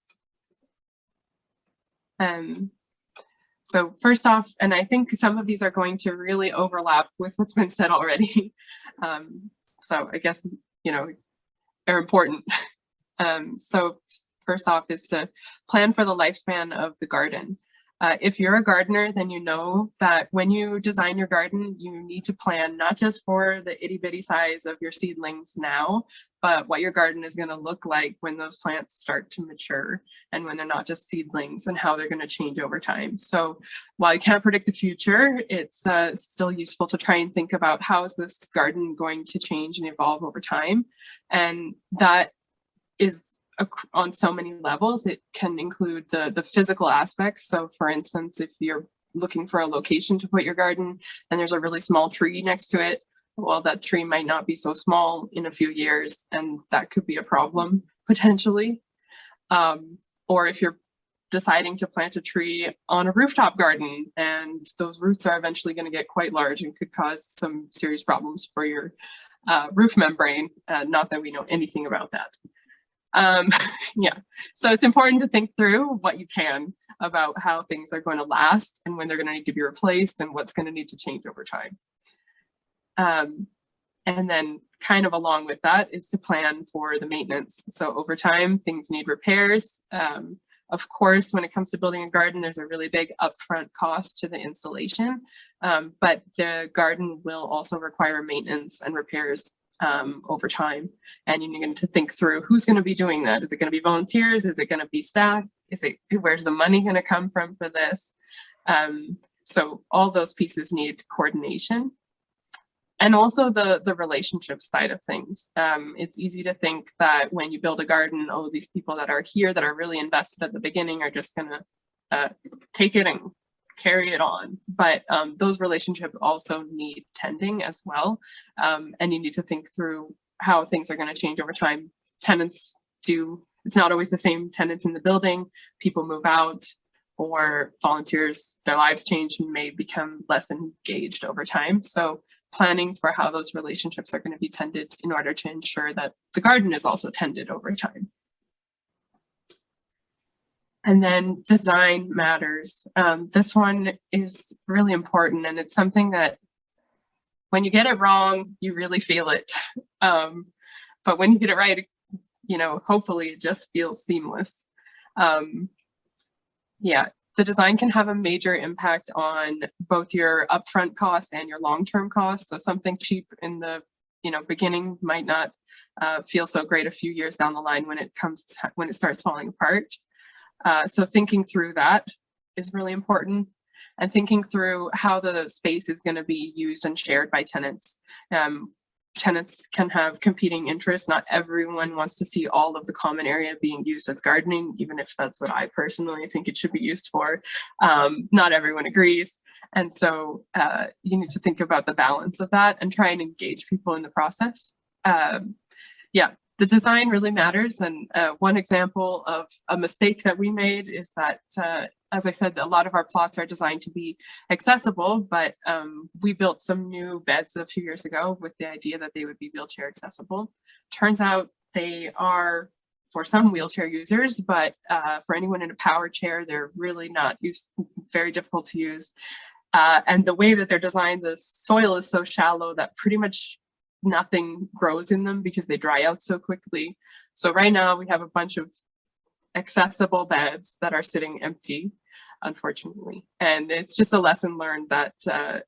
So first off, and I think some of these are going to really overlap with what's been said already. So I guess, you know, they're important. So first off is to plan for the lifespan of the garden. If you're a gardener, then you know that when you design your garden, you need to plan not just for the itty bitty size of your seedlings now, but what your garden is going to look like when those plants start to mature and when they're not just seedlings, and how they're going to change over time. So while you can't predict the future, it's still useful to try and think about how is this garden going to change and evolve over time. And that is on so many levels. It can include the physical aspects. So for instance, if you're looking for a location to put your garden and there's a really small tree next to it, well, that tree might not be so small in a few years, and that could be a problem potentially. Or if you're deciding to plant a tree on a rooftop garden and those roots are eventually going to get quite large and could cause some serious problems for your roof membrane, not that we know anything about that. Yeah, so it's important to think through what you can about how things are going to last and when they're going to need to be replaced and what's going to need to change over time. And then kind of along with that is to plan for the maintenance. So over time, things need repairs. Of course, when it comes to building a garden, there's a really big upfront cost to the installation, but the garden will also require maintenance and repairs over time. And you need to think through who's going to be doing that. Is it going to be volunteers? Is it going to be staff? Where's the money going to come from for this? So all those pieces need coordination. And also the relationship side of things. It's easy to think that when you build a garden, oh, these people that are here that are really invested at the beginning are just gonna take it and carry it on. But those relationships also need tending as well. And you need to think through how things are gonna change over time. Tenants it's not always the same tenants in the building. People move out, or volunteers, their lives change and may become less engaged over time. So planning for how those relationships are going to be tended in order to ensure that the garden is also tended over time. And then design matters. This one is really important, and it's something that when you get it wrong, you really feel it. But when you get it right, you know, hopefully it just feels seamless. Yeah, the design can have a major impact on both your upfront costs and your long-term costs. So something cheap in the beginning might not feel so great a few years down the line when it starts falling apart. So thinking through that is really important, and thinking through how the space is going to be used and shared by tenants. Tenants can have competing interests. Not everyone wants to see all of the common area being used as gardening, even if that's what I personally think it should be used for. Not everyone agrees. And so you need to think about the balance of that and try and engage people in the process. Yeah, the design really matters. And one example of a mistake that we made is that, as I said, a lot of our plots are designed to be accessible, but we built some new beds a few years ago with the idea that they would be wheelchair accessible. Turns out they are for some wheelchair users, but for anyone in a power chair, they're really not very difficult to use. And the way that they're designed, the soil is so shallow that pretty much nothing grows in them because they dry out so quickly. So right now we have a bunch of accessible beds that are sitting empty, unfortunately. And it's just a lesson learned that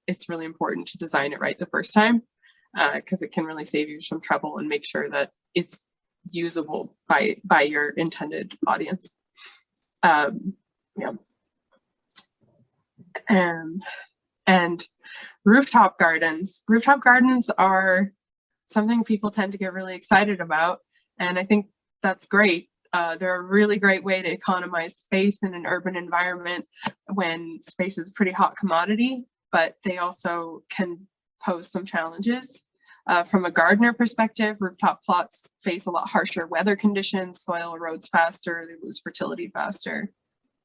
it's really important to design it right the first time, because it can really save you some trouble and make sure that it's usable by your intended audience. Yeah. And rooftop gardens. Rooftop gardens are something people tend to get really excited about, and I think that's great. They're a really great way to economize space in an urban environment when space is a pretty hot commodity, but they also can pose some challenges. From a gardener perspective, rooftop plots face a lot harsher weather conditions, soil erodes faster, they lose fertility faster.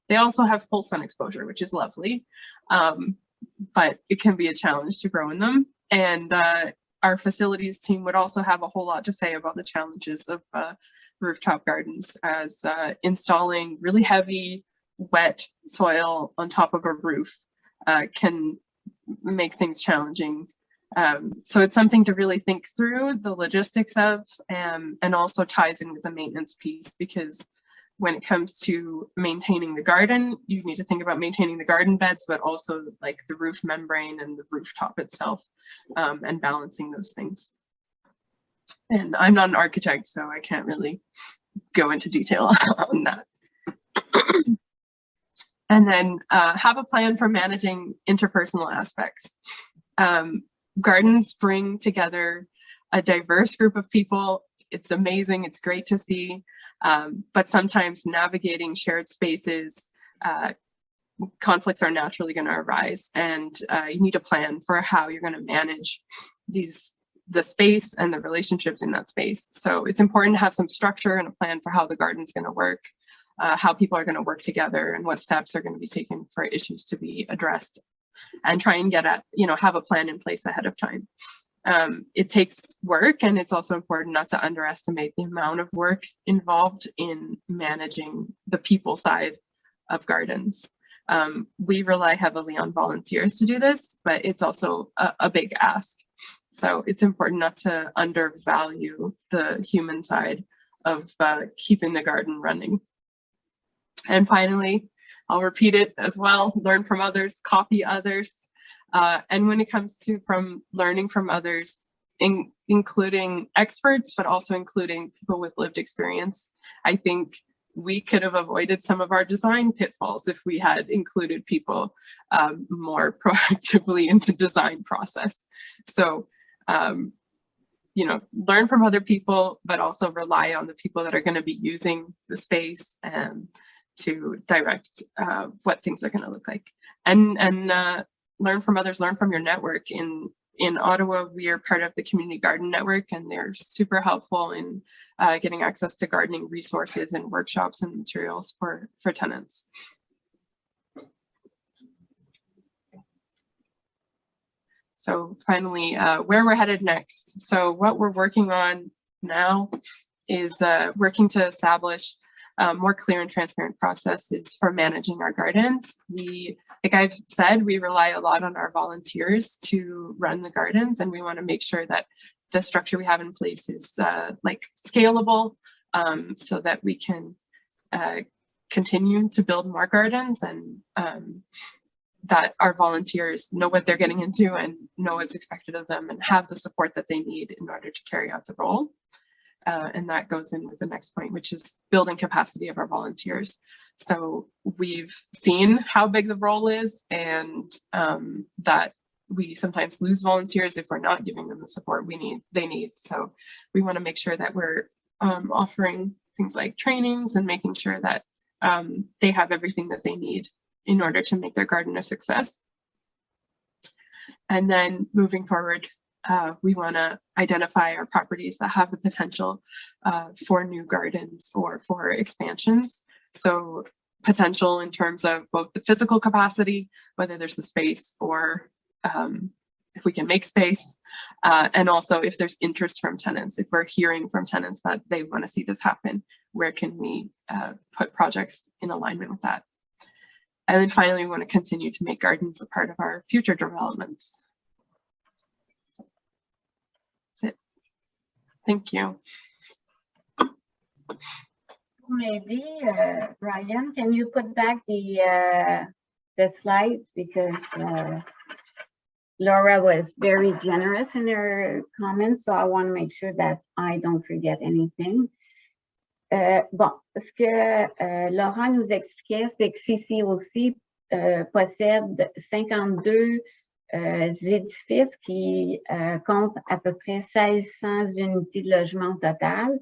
They also have full sun exposure, which is lovely, but it can be a challenge to grow in them. And our facilities team would also have a whole lot to say about the challenges of rooftop gardens, as installing really heavy, wet soil on top of a roof can make things challenging. So it's something to really think through the logistics of, and also ties in with the maintenance piece, because when it comes to maintaining the garden, you need to think about maintaining the garden beds, but also like the roof membrane and the rooftop itself, and balancing those things. And I'm not an architect, so I can't really go into detail on that. And then have a plan for managing interpersonal aspects. Gardens bring together a diverse group of people. It's amazing, it's great to see, but sometimes navigating shared spaces, conflicts are naturally going to arise, and you need a plan for how you're going to manage the space and the relationships in that space. So it's important to have some structure and a plan for how the garden's going to work, how people are going to work together, and what steps are going to be taken for issues to be addressed, and try and get at, have a plan in place ahead of time. It takes work, and it's also important not to underestimate the amount of work involved in managing the people side of gardens. We rely heavily on volunteers to do this, but it's also a big ask. So it's important not to undervalue the human side of keeping the garden running. And finally, I'll repeat it as well, learn from others, copy others. And when it comes to learning from others, including experts, but also including people with lived experience, I think we could have avoided some of our design pitfalls if we had included people more proactively in the design process. So, you know, learn from other people, but also rely on the people that are going to be using the space to direct what things are going to look like. And learn from others, learn from your network. In Ottawa, we are part of the Community Garden Network, and they're super helpful in getting access to gardening resources and workshops and materials for tenants. So finally, where we're headed next. So what we're working on now is working to establish more clear and transparent processes for managing our gardens. Like I've said, we rely a lot on our volunteers to run the gardens, and we want to make sure that the structure we have in place is like scalable, so that we can continue to build more gardens, and that our volunteers know what they're getting into and know what's expected of them and have the support that they need in order to carry out the role. And that goes in with the next point, which is building capacity of our volunteers. So we've seen how big the role is, and that we sometimes lose volunteers if we're not giving them the support they need. So we want to make sure that we're offering things like trainings and making sure that they have everything that they need in order to make their garden a success. And then moving forward, we want to identify our properties that have the potential for new gardens or for expansions. So potential in terms of both the physical capacity, whether there's the space, or if we can make space, and also if there's interest from tenants. If we're hearing from tenants that they want to see this happen, where can we put projects in alignment with that? And then finally, we want to continue to make gardens a part of our future developments. That's it. Thank you. Maybe, Ryan, can you put back the slides, because Laura was very generous in her comments, so I want to make sure that I don't forget anything. Bon, ce que Laurent nous expliquait, c'est que CCOC possède 52 édifices qui comptent à peu près 1600 unités de logement au total.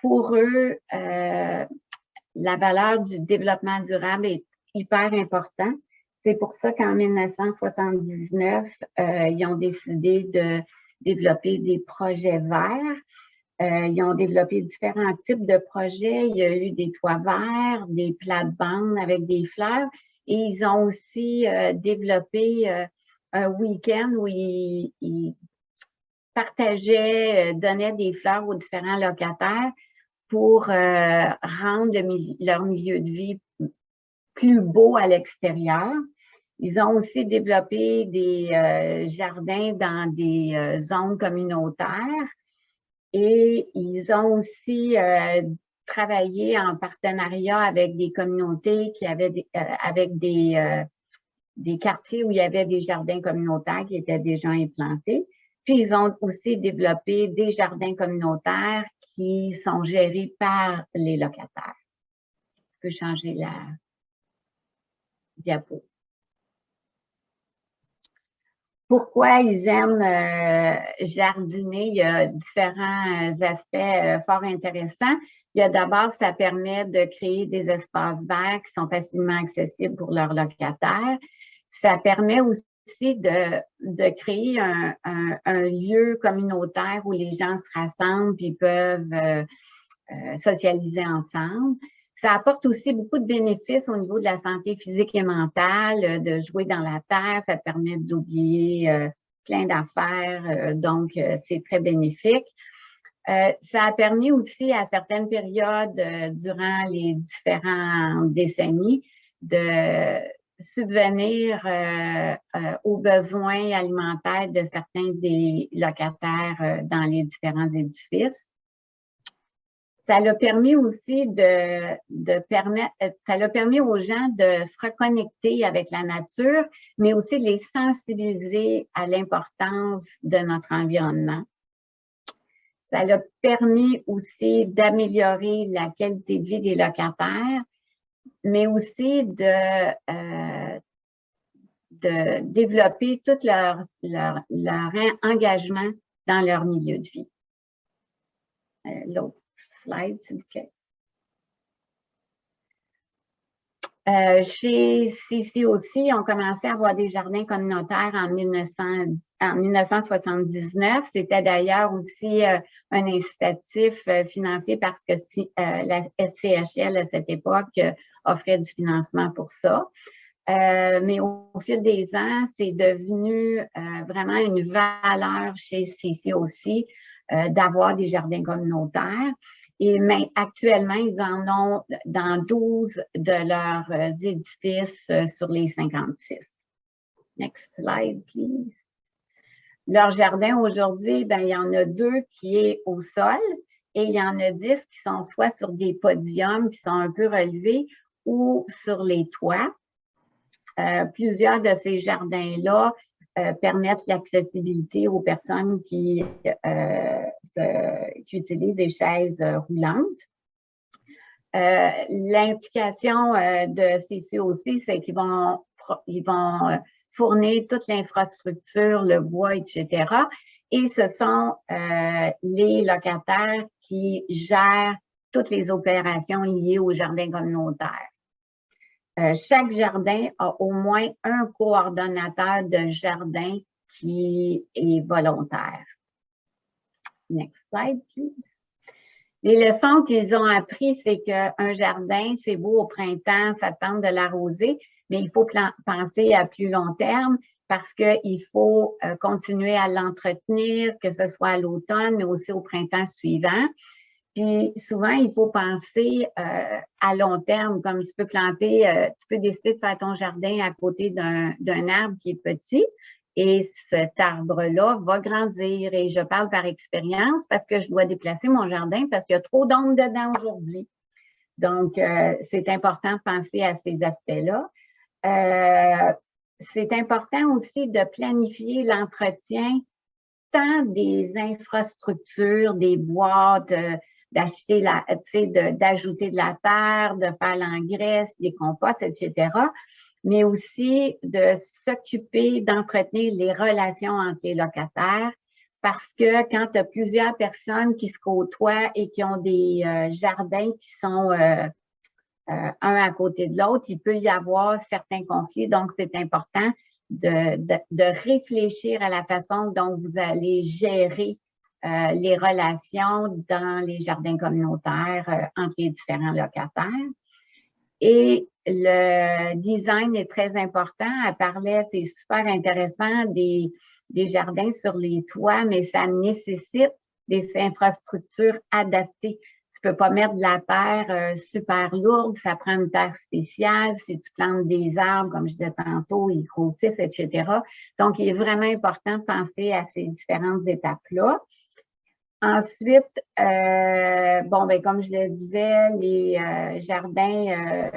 Pour eux, la valeur du développement durable est hyper importante. C'est pour ça qu'en 1979, ils ont décidé de développer des projets verts. Ils ont développé différents types de projets. Il y a eu des toits verts, des plates-bandes avec des fleurs. Et ils ont aussi développé un week-end où ils partageaient, donnaient des fleurs aux différents locataires pour rendre leur milieu de vie plus beau à l'extérieur. Ils ont aussi développé des jardins dans des zones communautaires. Et ils ont aussi travaillé en partenariat avec des communautés qui avaient avec des quartiers où il y avait des jardins communautaires qui étaient déjà implantés. Puis ils ont aussi développé des jardins communautaires qui sont gérés par les locataires. Je peux changer la diapo. Pourquoi ils aiment jardiner? Il y a différents aspects fort intéressants. Il y a d'abord, ça permet de créer des espaces verts qui sont facilement accessibles pour leurs locataires. Ça permet aussi de créer un lieu communautaire où les gens se rassemblent et peuvent socialiser ensemble. Ça apporte aussi beaucoup de bénéfices au niveau de la santé physique et mentale, de jouer dans la terre, ça permet d'oublier plein d'affaires, donc c'est très bénéfique. Ça a permis aussi à certaines périodes durant les différentes décennies de subvenir aux besoins alimentaires de certains des locataires dans les différents édifices. Ça l'a permis aussi ça l'a permis aux gens de se reconnecter avec la nature, mais aussi de les sensibiliser à l'importance de notre environnement. Ça a permis aussi d'améliorer la qualité de vie des locataires, mais aussi de développer tout leur engagement dans leur milieu de vie. L'autre slide, s'il vous plaît. Chez CCOC, on commençait à avoir des jardins communautaires en 1979. C'était d'ailleurs aussi un incitatif financier parce que la SCHL, à cette époque, offrait du financement pour ça. Mais au fil des ans, c'est devenu vraiment une valeur chez CCOC d'avoir des jardins communautaires. Et actuellement, ils en ont dans 12 de leurs édifices sur les 56. Next slide, please. Leur jardin aujourd'hui, ben, il y en a 2 qui est au sol et il y en a 10 qui sont soit sur des podiums qui sont un peu relevés ou sur les toits. Plusieurs de ces jardins-là permettent l'accessibilité aux personnes qui utilisent des chaises roulantes. L'implication de CCOC, c'est qu'ils vont fournir toute l'infrastructure, le bois, etc. Et ce sont les locataires qui gèrent toutes les opérations liées au jardin communautaire. Chaque jardin a au moins un coordonnateur de jardin qui est volontaire. Next slide, please. Les leçons qu'ils ont apprises, c'est qu'un jardin, c'est beau au printemps, ça tente de l'arroser, mais il faut penser à plus long terme parce qu'il faut continuer à l'entretenir, que ce soit à l'automne, mais aussi au printemps suivant. Puis souvent, il faut penser à long terme, comme tu peux planter, tu peux décider de faire ton jardin à côté d'un arbre qui est petit et cet arbre-là va grandir. Et je parle par expérience parce que je dois déplacer mon jardin parce qu'il y a trop d'ombre dedans aujourd'hui. Donc, c'est important de penser à ces aspects-là. C'est important aussi de planifier l'entretien tant des infrastructures, des boîtes, d'ajouter de la terre, de faire l'engrais, des composts, etc., mais aussi de s'occuper d'entretenir les relations entre les locataires parce que quand tu as plusieurs personnes qui se côtoient et qui ont des jardins qui sont un à côté de l'autre, il peut y avoir certains conflits. Donc, c'est important de réfléchir à la façon dont vous allez gérer les relations dans les jardins communautaires entre les différents locataires. Et le design est très important. Elle parlait, c'est super intéressant, des jardins sur les toits, mais ça nécessite des infrastructures adaptées. Tu peux pas mettre de la terre super lourde, ça prend une terre spéciale. Si tu plantes des arbres, comme je disais tantôt, ils grossissent, etc. Donc, il est vraiment important de penser à ces différentes étapes-là. Ensuite, comme je le disais, les jardins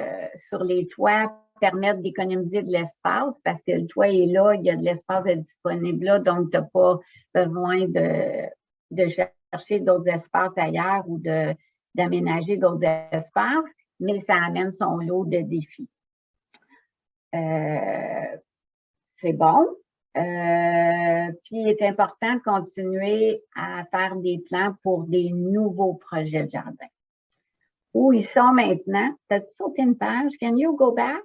sur les toits permettent d'économiser de l'espace parce que le toit est là, il y a de l'espace disponible là, donc tu n'as pas besoin de chercher d'autres espaces ailleurs ou d'aménager d'autres espaces, mais ça amène son lot de défis. C'est bon. Puis, il est important de continuer à faire des plans pour des nouveaux projets de jardin. Où ils sont maintenant? T'as-tu sauté une page? Can you go back?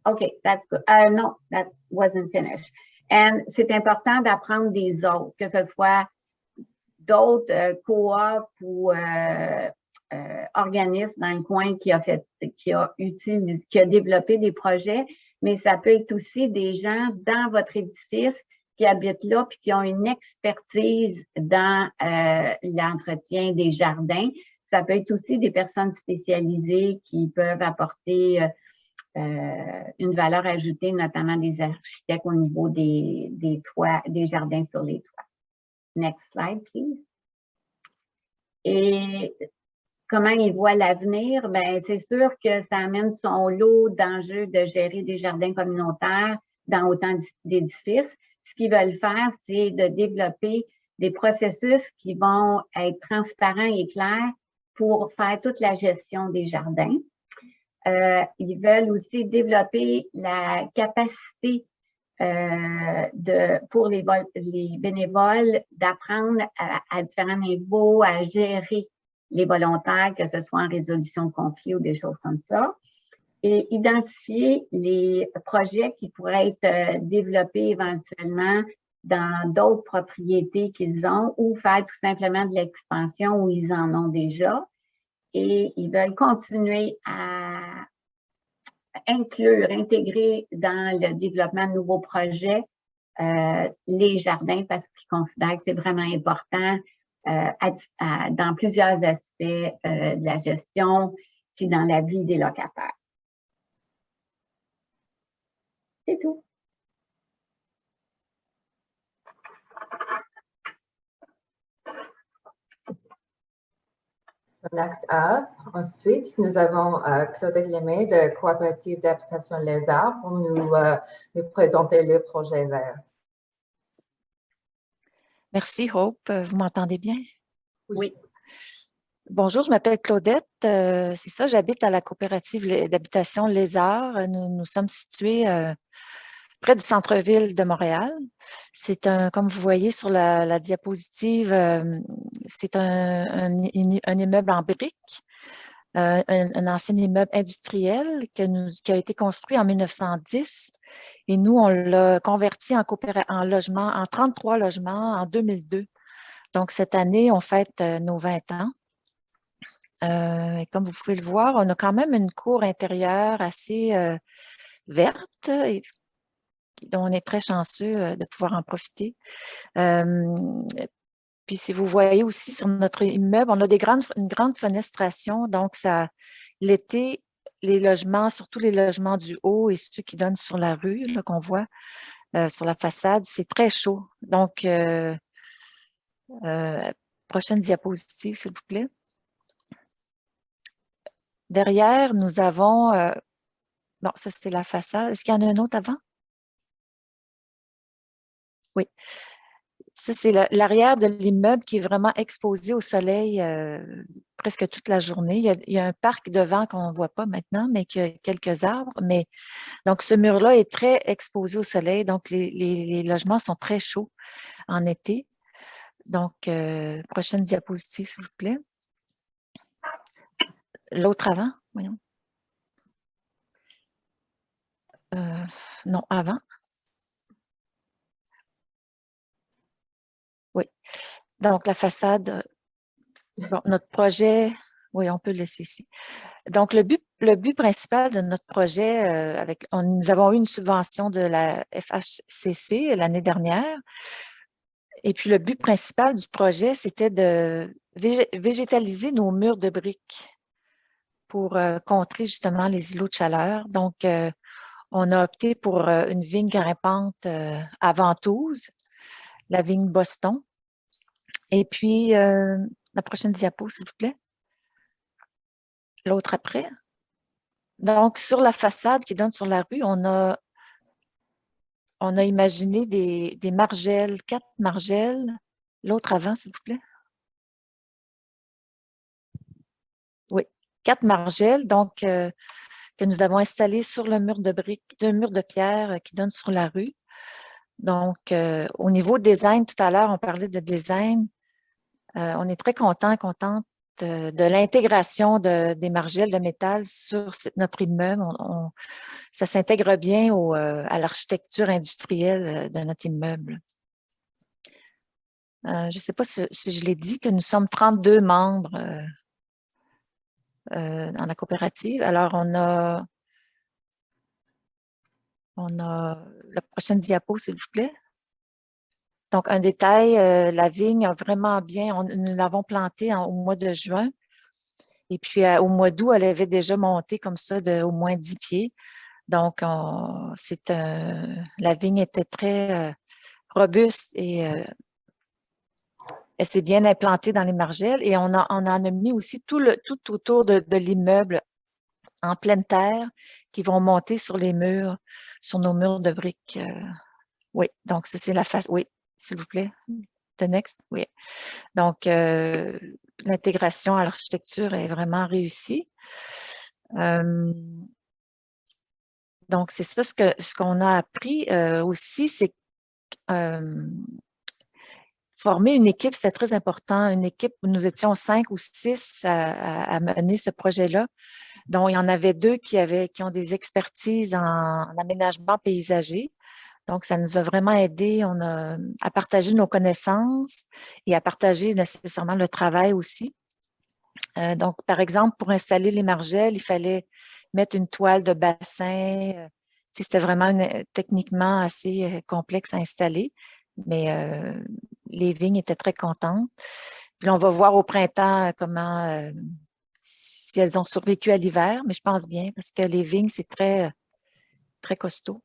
OK, that's good. No, that wasn't finished. And c'est important d'apprendre des autres, que ce soit d'autres coop ou organismes dans le coin qui a développé des projets, mais ça peut être aussi des gens dans votre édifice qui habitent là puis qui ont une expertise dans l'entretien des jardins. Ça peut être aussi des personnes spécialisées qui peuvent apporter une valeur ajoutée, notamment des architectes au niveau des toits, des jardins sur les toits. Next slide, please. Et comment ils voient l'avenir? Bien, c'est sûr que ça amène son lot d'enjeux de gérer des jardins communautaires dans autant d'édifices. Ce qu'ils veulent faire, c'est de développer des processus qui vont être transparents et clairs pour faire toute la gestion des jardins. Ils veulent aussi développer la capacité pour les bénévoles d'apprendre à différents niveaux à gérer les volontaires, que ce soit en résolution de conflits ou des choses comme ça, et identifier les projets qui pourraient être développés éventuellement dans d'autres propriétés qu'ils ont ou faire tout simplement de l'expansion où ils en ont déjà. Et ils veulent continuer à intégrer dans le développement de nouveaux projets les jardins parce qu'ils considèrent que c'est vraiment important dans plusieurs aspects de la gestion puis dans la vie des locataires. C'est tout. So next up, ensuite, nous avons Claudette Lemay de Coopérative d'Habitation Lezart pour nous présenter le projet vert. Merci, Hope. Vous m'entendez bien? Oui. Bonjour, je m'appelle Claudette. C'est ça, j'habite à la coopérative d'habitation Lezart. Nous sommes situés près du centre-ville de Montréal. C'est comme vous voyez sur la diapositive, c'est un immeuble en briques, un ancien immeuble industriel qui a été construit en 1910 et nous, on l'a converti en logement, en 33 logements en 2002. Donc, cette année, on fête nos 20 ans. Comme vous pouvez le voir, on a quand même une cour intérieure assez verte et dont on est très chanceux de pouvoir en profiter. Puis si vous voyez aussi sur notre immeuble, on a une grande fenestration, donc l'été, les logements, surtout les logements du haut et ceux qui donnent sur la rue, qu'on voit sur la façade, c'est très chaud. Donc, prochaine diapositive, s'il vous plaît. Derrière, nous avons... bon, ça, c'était la façade. Est-ce qu'il y en a un autre avant? Oui. Ça, c'est l'arrière de l'immeuble qui est vraiment exposé au soleil presque toute la journée. Il y a un parc devant qu'on ne voit pas maintenant, mais qui a quelques arbres. Donc, ce mur-là est très exposé au soleil. Donc, les logements sont très chauds en été. Donc, prochaine diapositive, s'il vous plaît. L'autre avant, voyons. Non, avant. Oui. Donc, la façade, bon, notre projet, oui, on peut le laisser ici. Donc, le but principal de notre projet, nous avons eu une subvention de la FHCC l'année dernière. Et puis, le but principal du projet, c'était de végétaliser nos murs de briques pour contrer justement les îlots de chaleur. Donc, on a opté pour une vigne grimpante à ventouse, la vigne Boston. Et puis, la prochaine diapo, s'il vous plaît. L'autre après. Donc, sur la façade qui donne sur la rue, on a imaginé des margelles, 4 margelles. L'autre avant, s'il vous plaît. Oui, 4 margelles, donc, que nous avons installées sur le mur de briques, un mur de pierre qui donne sur la rue. Donc, au niveau design, tout à l'heure, on parlait de design. On est très contente de l'intégration des margelles de métal sur notre immeuble. Ça s'intègre bien à l'architecture industrielle de notre immeuble. Je ne sais pas si je l'ai dit, que nous sommes 32 membres dans la coopérative. Alors, on a la prochaine diapo, s'il vous plaît. Donc, un détail, la vigne a vraiment bien, nous l'avons plantée au mois de juin. Et puis, au mois d'août, elle avait déjà monté comme ça au moins 10 pieds. Donc, la vigne était très robuste et elle s'est bien implantée dans les margelles. Et on en a mis aussi tout autour de l'immeuble en pleine terre qui vont monter sur les murs, sur nos murs de briques. Oui, donc ça, c'est la face. Oui, s'il vous plaît. The next, oui. Donc, l'intégration à l'architecture est vraiment réussie. Donc, c'est ça ce qu'on a appris aussi, c'est former une équipe, c'était très important. Une équipe où nous étions 5 ou 6 à mener ce projet-là. Donc, il y en avait 2 qui ont des expertises en aménagement paysager. Donc, ça nous a vraiment aidé à partager nos connaissances et à partager nécessairement le travail aussi. Donc, par exemple, pour installer les margelles, il fallait mettre une toile de bassin. C'était vraiment techniquement assez complexe à installer, mais les vignes étaient très contentes. Puis on va voir au printemps comment, si elles ont survécu à l'hiver, mais je pense bien parce que les vignes, c'est très, très costaud.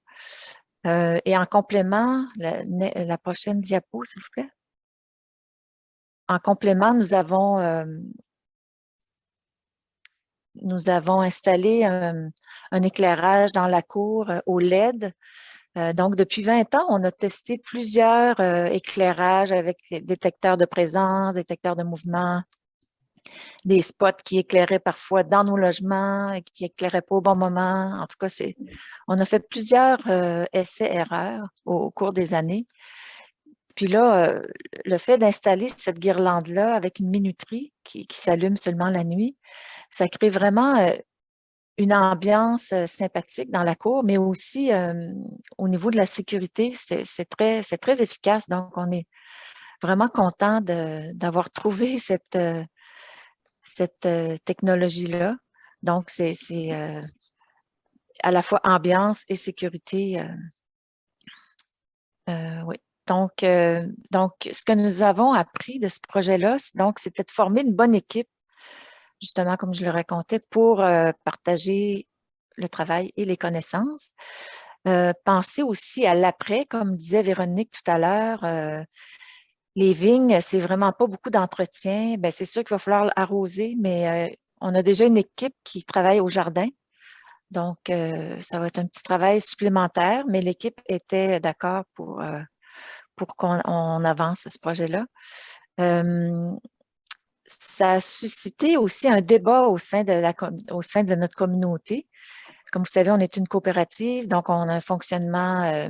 Et en complément, la prochaine diapo, s'il vous plaît. En complément, nous avons installé un éclairage dans la cour au LED. Donc, depuis 20 ans, on a testé plusieurs éclairages avec des détecteurs de présence, détecteurs de mouvement, des spots qui éclairaient parfois dans nos logements et qui éclairaient pas au bon moment. En tout cas, on a fait plusieurs essais-erreurs au cours des années. Puis là, le fait d'installer cette guirlande-là avec une minuterie qui s'allume seulement la nuit, ça crée vraiment une ambiance sympathique dans la cour, mais aussi au niveau de la sécurité, c'est très efficace. Donc, on est vraiment content d'avoir trouvé cette technologie-là. Donc, c'est à la fois ambiance et sécurité. Oui. Donc, ce que nous avons appris de ce projet-là, c'était de former une bonne équipe, justement, comme je le racontais, pour partager le travail et les connaissances. Penser aussi à l'après, comme disait Véronique tout à l'heure. Les vignes, c'est vraiment pas beaucoup d'entretien. Bien, c'est sûr qu'il va falloir arroser, mais on a déjà une équipe qui travaille au jardin. Donc, ça va être un petit travail supplémentaire, mais l'équipe était d'accord pour qu'on avance ce projet-là. Ça a suscité aussi un débat au sein de notre communauté. Comme vous savez, on est une coopérative, donc on a un fonctionnement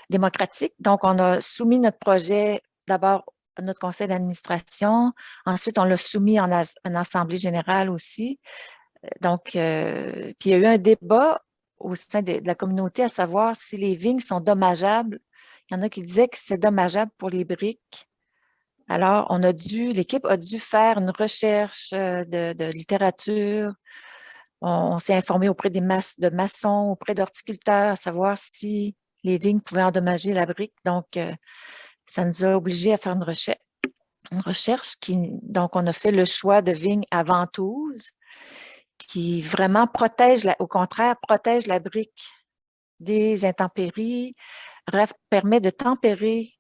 démocratique. Donc, on a soumis notre projet d'abord à notre conseil d'administration. Ensuite, on l'a soumis en assemblée générale aussi. Donc, puis il y a eu un débat au sein de la communauté à savoir si les vignes sont dommageables. Il y en a qui disaient que c'est dommageable pour les briques. Alors, l'équipe a dû faire une recherche de littérature. On s'est informé auprès de maçons, auprès d'horticulteurs, à savoir si les vignes pouvaient endommager la brique. Donc, ça nous a obligés à faire une recherche. Donc, on a fait le choix de vignes à ventouse qui vraiment au contraire, protège la brique des intempéries, permet de tempérer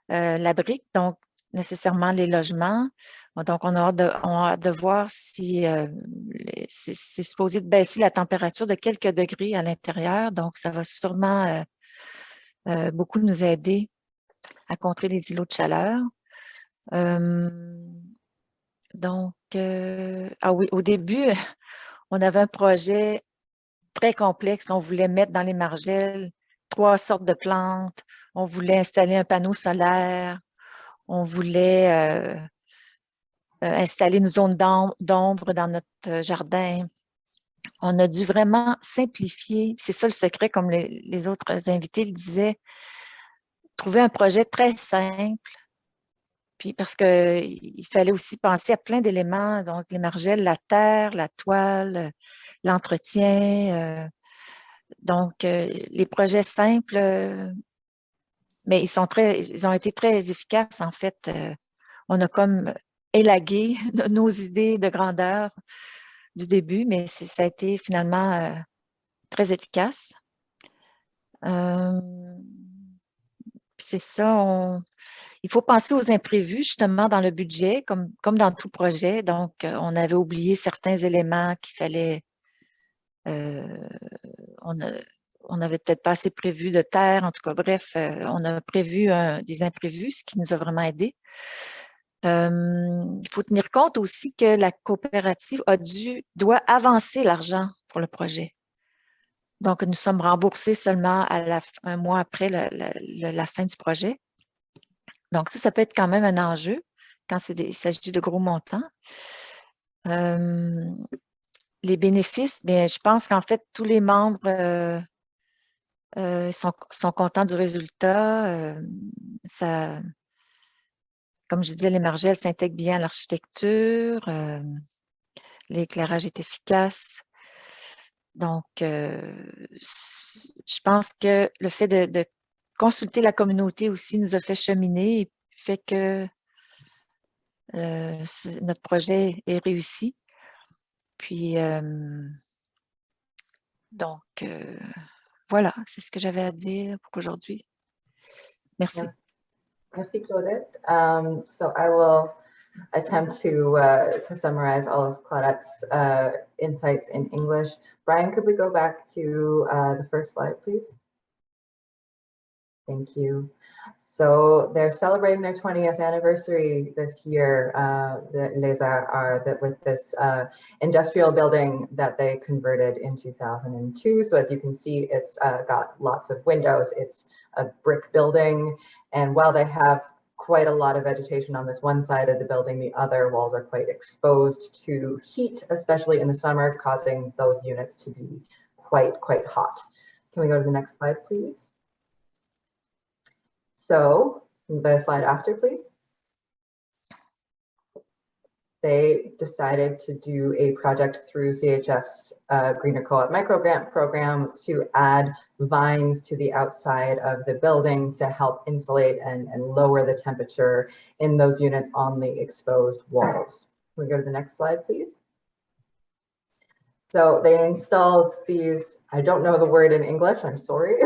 la brique, donc nécessairement les logements. Donc, on a hâte de voir si c'est supposé de baisser la température de quelques degrés à l'intérieur. Donc, ça va sûrement beaucoup nous aider à contrer les îlots de chaleur. Donc, ah oui, au début, on avait un projet très complexe. On voulait mettre dans les margelles 3 sortes de plantes. On voulait installer un panneau solaire. On voulait installer une zone d'ombre dans notre jardin. On a dû vraiment simplifier. C'est ça le secret, comme les autres invités le disaient. Trouver un projet très simple. Puis parce qu'il fallait aussi penser à plein d'éléments, donc les margelles, la terre, la toile, l'entretien. Donc, les projets simples, mais ils ont été très efficaces, en fait. On a comme élagué nos idées de grandeur du début, mais ça a été finalement très efficace. C'est ça, il faut penser aux imprévus, justement, dans le budget, comme dans tout projet. Donc, on avait oublié certains éléments qu'il fallait on n'avait peut-être pas assez prévu de terre. En tout cas, bref, on a prévu des imprévus, ce qui nous a vraiment aidés. Il faut tenir compte aussi que la coopérative doit avancer l'argent pour le projet. Donc, nous sommes remboursés seulement un mois après la fin du projet. Donc, ça peut être quand même un enjeu quand il s'agit de gros montants. Les bénéfices, bien, je pense qu'en fait, tous les membres sont contents du résultat. Comme je disais, les margelles s'intègrent bien à l'architecture. L'éclairage est efficace. Donc, je pense que le fait de consulter la communauté aussi nous a fait cheminer et fait que notre projet est réussi. Puis, donc, voilà, c'est ce que j'avais à dire pour aujourd'hui. Merci. Yeah. Merci, Claudette. So I will attempt to summarize all of Claudette's insights in English. Brian, could we go back to the first slide, please? Thank you. So they're celebrating their 20th anniversary this year, the Lezart are with this industrial building that they converted in 2002. So as you can see, it's got lots of windows. It's a brick building. And while they have quite a lot of vegetation on this one side of the building, the other walls are quite exposed to heat, especially in the summer, causing those units to be quite hot. Can we go to the next slide, please? So the slide after, please. They decided to do a project through CHF's Greener Co-op Microgrant program to add vines to the outside of the building to help insulate and lower the temperature in those units on the exposed walls. Can we go to the next slide, please? So they installed these, I don't know the word in English, I'm sorry,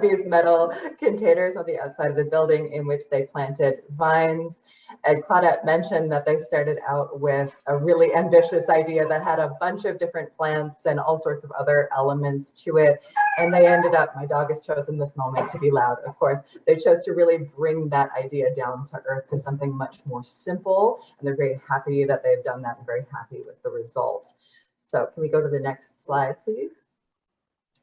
these metal containers on the outside of the building in which they planted vines. And Claudette mentioned that they started out with a really ambitious idea that had a bunch of different plants and all sorts of other elements to it. And they ended up, my dog has chosen this moment to be loud, of course, they chose to really bring that idea down to earth to something much more simple. And they're very happy that they've done that and very happy with the results. So can we go to the next slide, please?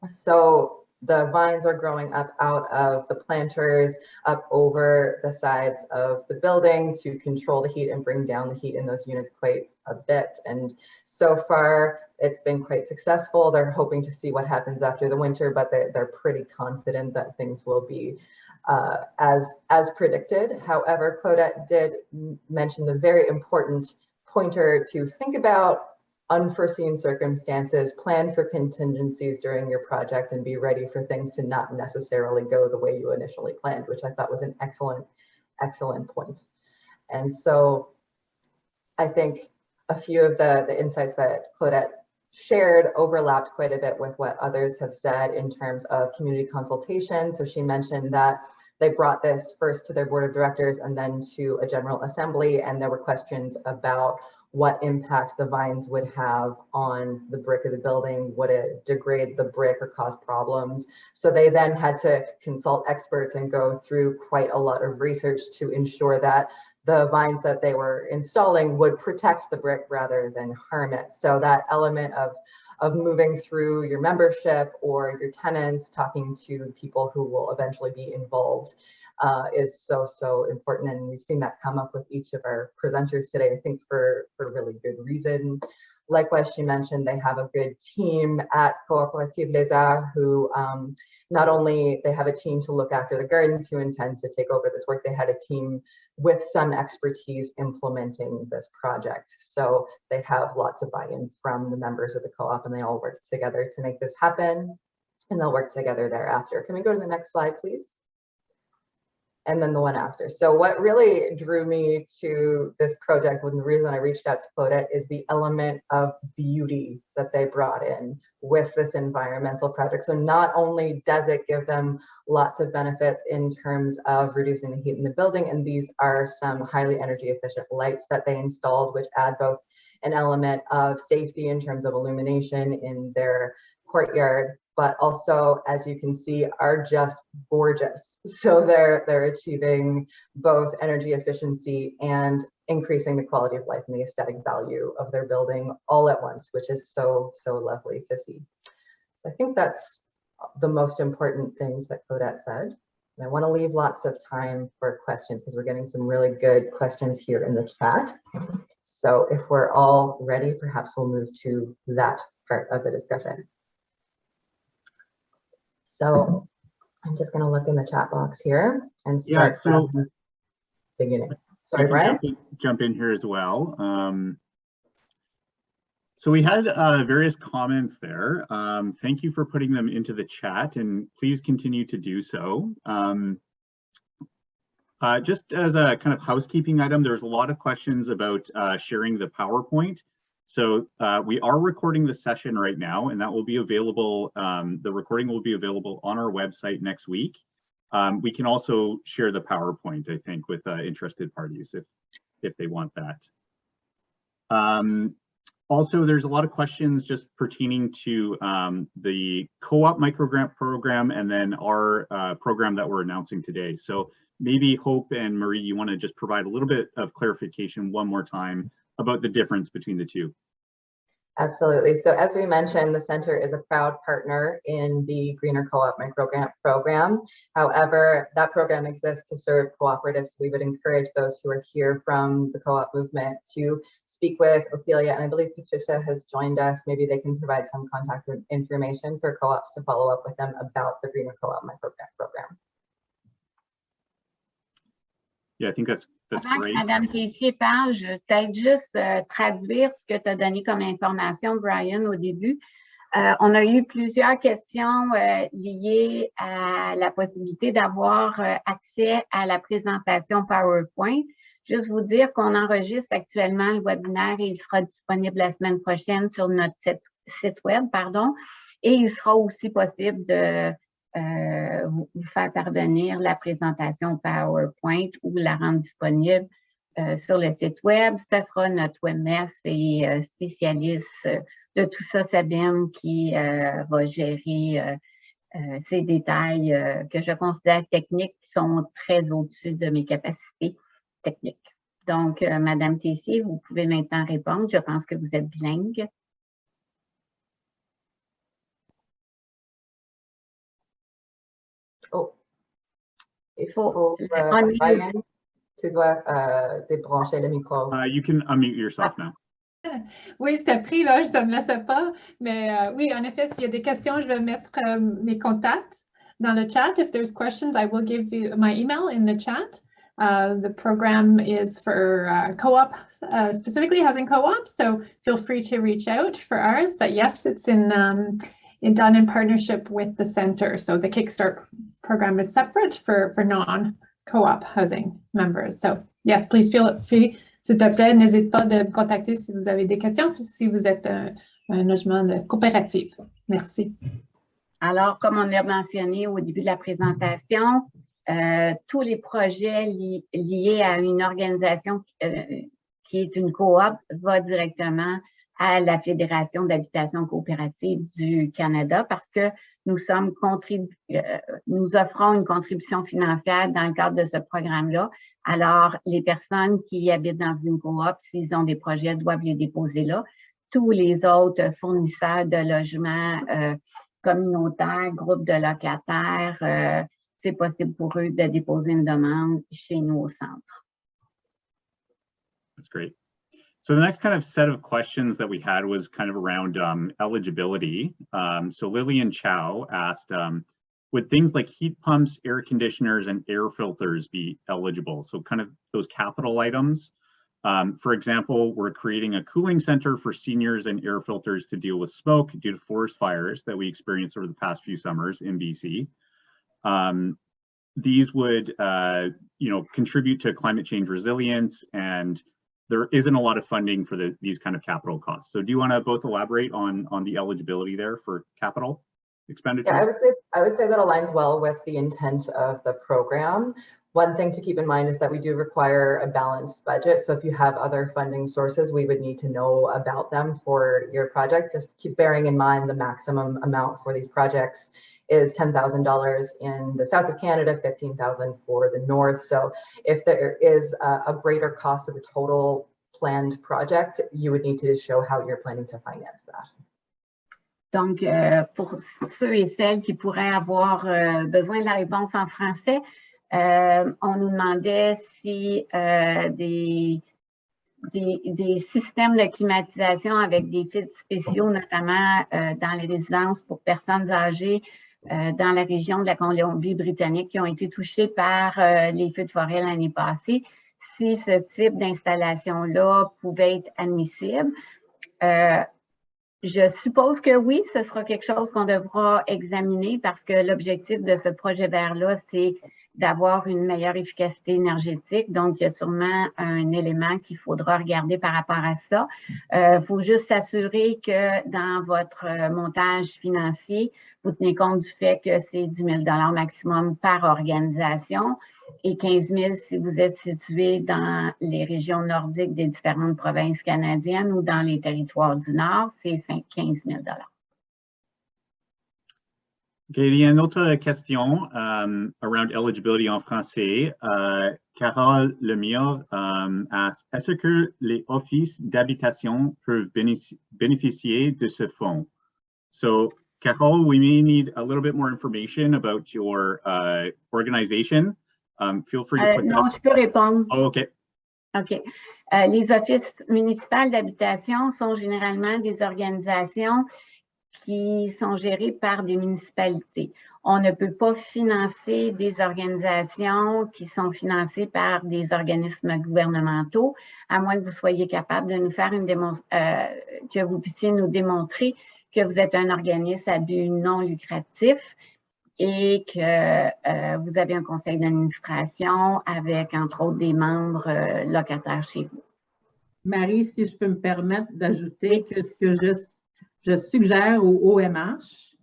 So the vines are growing up out of the planters up over the sides of the building to control the heat and bring down the heat in those units quite a bit. And so far, it's been quite successful. They're hoping to see what happens after the winter, but they're pretty confident that things will be as predicted. However, Claudette did mention the very important pointer to think about unforeseen circumstances, plan for contingencies during your project, and be ready for things to not necessarily go the way you initially planned, which I thought was an excellent point. And so I think a few of the insights that Claudette shared overlapped quite a bit with what others have said in terms of community consultation. So she mentioned that they brought this first to their board of directors and then to a general assembly, and there were questions about what impact the vines would have on the brick of the building. Would it degrade the brick or cause problems? So they then had to consult experts and go through quite a lot of research to ensure that the vines that they were installing would protect the brick rather than harm it. So that element of moving through your membership or your tenants, talking to people who will eventually be involved is so important. And we've seen that come up with each of our presenters today, I think for really good reason. Likewise, she mentioned they have a good team at Coop Lezart who not only they have a team to look after the gardens who intend to take over this work, they had a team with some expertise implementing this project. So they have lots of buy-in from the members of the co-op, and they all work together to make this happen, and they'll work together thereafter. Can we go to the next slide, please? And then the one after. So what really drew me to this project, and the reason I reached out to Claudette, is the element of beauty that they brought in with this environmental project. So not only does it give them lots of benefits in terms of reducing the heat in the building, and these are some highly energy efficient lights that they installed, which add both an element of safety in terms of illumination in their courtyard, but also, as you can see, are just gorgeous. So they're achieving both energy efficiency and increasing the quality of life and the aesthetic value of their building all at once, which is so lovely to see. So I think that's the most important things that Claudette said. And I want to leave lots of time for questions because we're getting some really good questions here in the chat. So if we're all ready, perhaps we'll move to that part of the discussion. So I'm just going to look in the chat box here and start from the beginning. Sorry, Brian. Jump in here as well. So we had various comments there. Thank you for putting them into the chat, and please continue to do so. Just as a kind of housekeeping item, there's a lot of questions about sharing the PowerPoint. So we are recording the session right now, and that will be available. The recording will be available on our website next week. We can also share the PowerPoint, I think, with interested parties if they want that. Also, there's a lot of questions just pertaining to the co-op microgrant program and then our program that we're announcing today. So maybe Hope and Marie, you want to just provide a little bit of clarification one more time about the difference between the two. Absolutely. So as we mentioned, the Center is a proud partner in the Greener Co-op Microgrant Program. However, that program exists to serve cooperatives. We would encourage those who are here from the co-op movement to speak with Ophelia, and I believe Patricia has joined us. Maybe they can provide some contact information for co-ops to follow up with them about the Greener Co-op Microgrant Program. Yeah, I think that's great. Madame Tessier parle, je vais peut-être juste traduire ce que tu as donné comme information, Brian, au début. On a eu plusieurs questions liées à la possibilité d'avoir accès à la présentation PowerPoint. Juste vous dire qu'on enregistre actuellement le webinaire et il sera disponible la semaine prochaine sur notre site web, pardon, et il sera aussi possible de vous faire parvenir la présentation PowerPoint ou la rendre disponible sur le site web. Ce sera notre webmaster et spécialiste de tout ça, Sabine, qui va gérer ces détails que je considère techniques qui sont très au-dessus de mes capacités techniques. Donc, Madame Tessier, vous pouvez maintenant répondre. Je pense que vous êtes bilingue. Oh, il faut, Brian, tu dois débrancher le micro. You can unmute yourself now. Oui, c'était pris, là, ça ne me laissait pas. Mais oui, en effet, s'il y a des questions, je vais mettre mes contacts dans le chat. If there's questions, I will give you my email in the chat. The program is for co-op, specifically housing co-ops, so feel free to reach out for ours. But yes, it's done in partnership with the center. So the Kickstart program is separate for non-co-op housing members. So yes, please feel free. S'il te plaît, n'hésite pas de me contacter si vous avez des questions, si vous êtes un logement de coopérative. Merci. Alors, comme on l'a mentionné au début de la présentation, tous les projets liés à une organisation qui est une coop va directement à la Fédération d'habitation coopérative du Canada parce que nous offrons une contribution financière dans le cadre de ce programme-là. Alors, les personnes qui habitent dans une coop, s'ils ont des projets, doivent les déposer là. Tous les autres fournisseurs de logements communautaires, groupes de locataires, c'est possible pour eux de déposer une demande chez nous au centre. That's great. So the next kind of set of questions that we had was kind of around eligibility. So Lillian Chow asked, would things like heat pumps, air conditioners, and air filters be eligible? So kind of those capital items. For example, we're creating a cooling center for seniors and air filters to deal with smoke due to forest fires that we experienced over the past few summers in BC. These would, contribute to climate change resilience, and there isn't a lot of funding for these kind of capital costs. So do you want to both elaborate on the eligibility there for capital expenditures? Yeah, I would say that aligns well with the intent of the program. One thing to keep in mind is that we do require a balanced budget. So if you have other funding sources, we would need to know about them for your project. Just keep bearing in mind the maximum amount for these projects is $10,000 in the south of Canada, $15,000 for the north. So if there is a greater cost of the total planned project, you would need to show how you're planning to finance that. Donc, pour ceux et celles qui pourraient avoir besoin de la réponse en français, on nous demandait si des systèmes de climatisation avec des filtres spéciaux, notamment dans les résidences pour personnes âgées dans la région de la Colombie-Britannique qui ont été touchées par les feux de forêt l'année passée, si ce type d'installation-là pouvait être admissible. Je suppose que oui, ce sera quelque chose qu'on devra examiner parce que l'objectif de ce projet vert-là, c'est d'avoir une meilleure efficacité énergétique. Donc, il y a sûrement un élément qu'il faudra regarder par rapport à ça. Il faut juste s'assurer que dans votre montage financier, vous tenez compte du fait que c'est 10 000 $ maximum par organisation et 15 000 si vous êtes situé dans les régions nordiques des différentes provinces canadiennes ou dans les territoires du Nord, c'est 15 000 $. Okay, il y a une autre question around eligibility en français. Carole Lemire asks, est-ce que les offices d'habitation peuvent bénéficier de ce fonds? So, Carole, we may need a little bit more information about your organization. Feel free to put Non, that. je peux répondre. Oh, OK. OK. Les offices municipaux d'habitation sont généralement des organisations qui sont gérées par des municipalités. On ne peut pas financer des organisations qui sont financées par des organismes gouvernementaux, à moins que vous soyez capable de nous faire que vous puissiez nous démontrer que vous êtes un organisme à but non lucratif et que vous avez un conseil d'administration avec, entre autres, des membres locataires chez vous. Marie, si je peux me permettre d'ajouter que ce que je suggère au OMH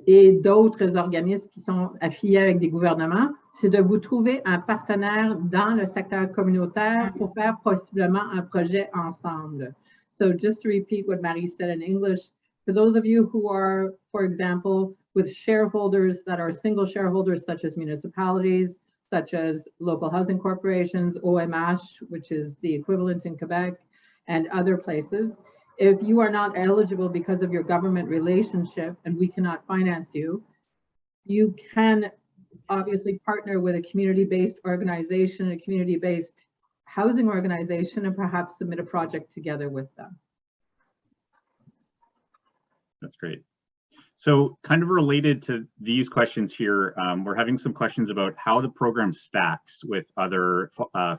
et d'autres organismes qui sont affiliés avec des gouvernements, c'est de vous trouver un partenaire dans le secteur communautaire pour faire possiblement un projet ensemble. So just to repeat what Marie said in English, for those of you who are, for example, with shareholders that are single shareholders such as municipalities, such as local housing corporations, OMH, which is the equivalent in Quebec, and other places, if you are not eligible because of your government relationship and we cannot finance you, you can obviously partner with a community-based organization, a community-based housing organization, and perhaps submit a project together with them. That's great. So kind of related to these questions here, we're having some questions about how the program stacks with other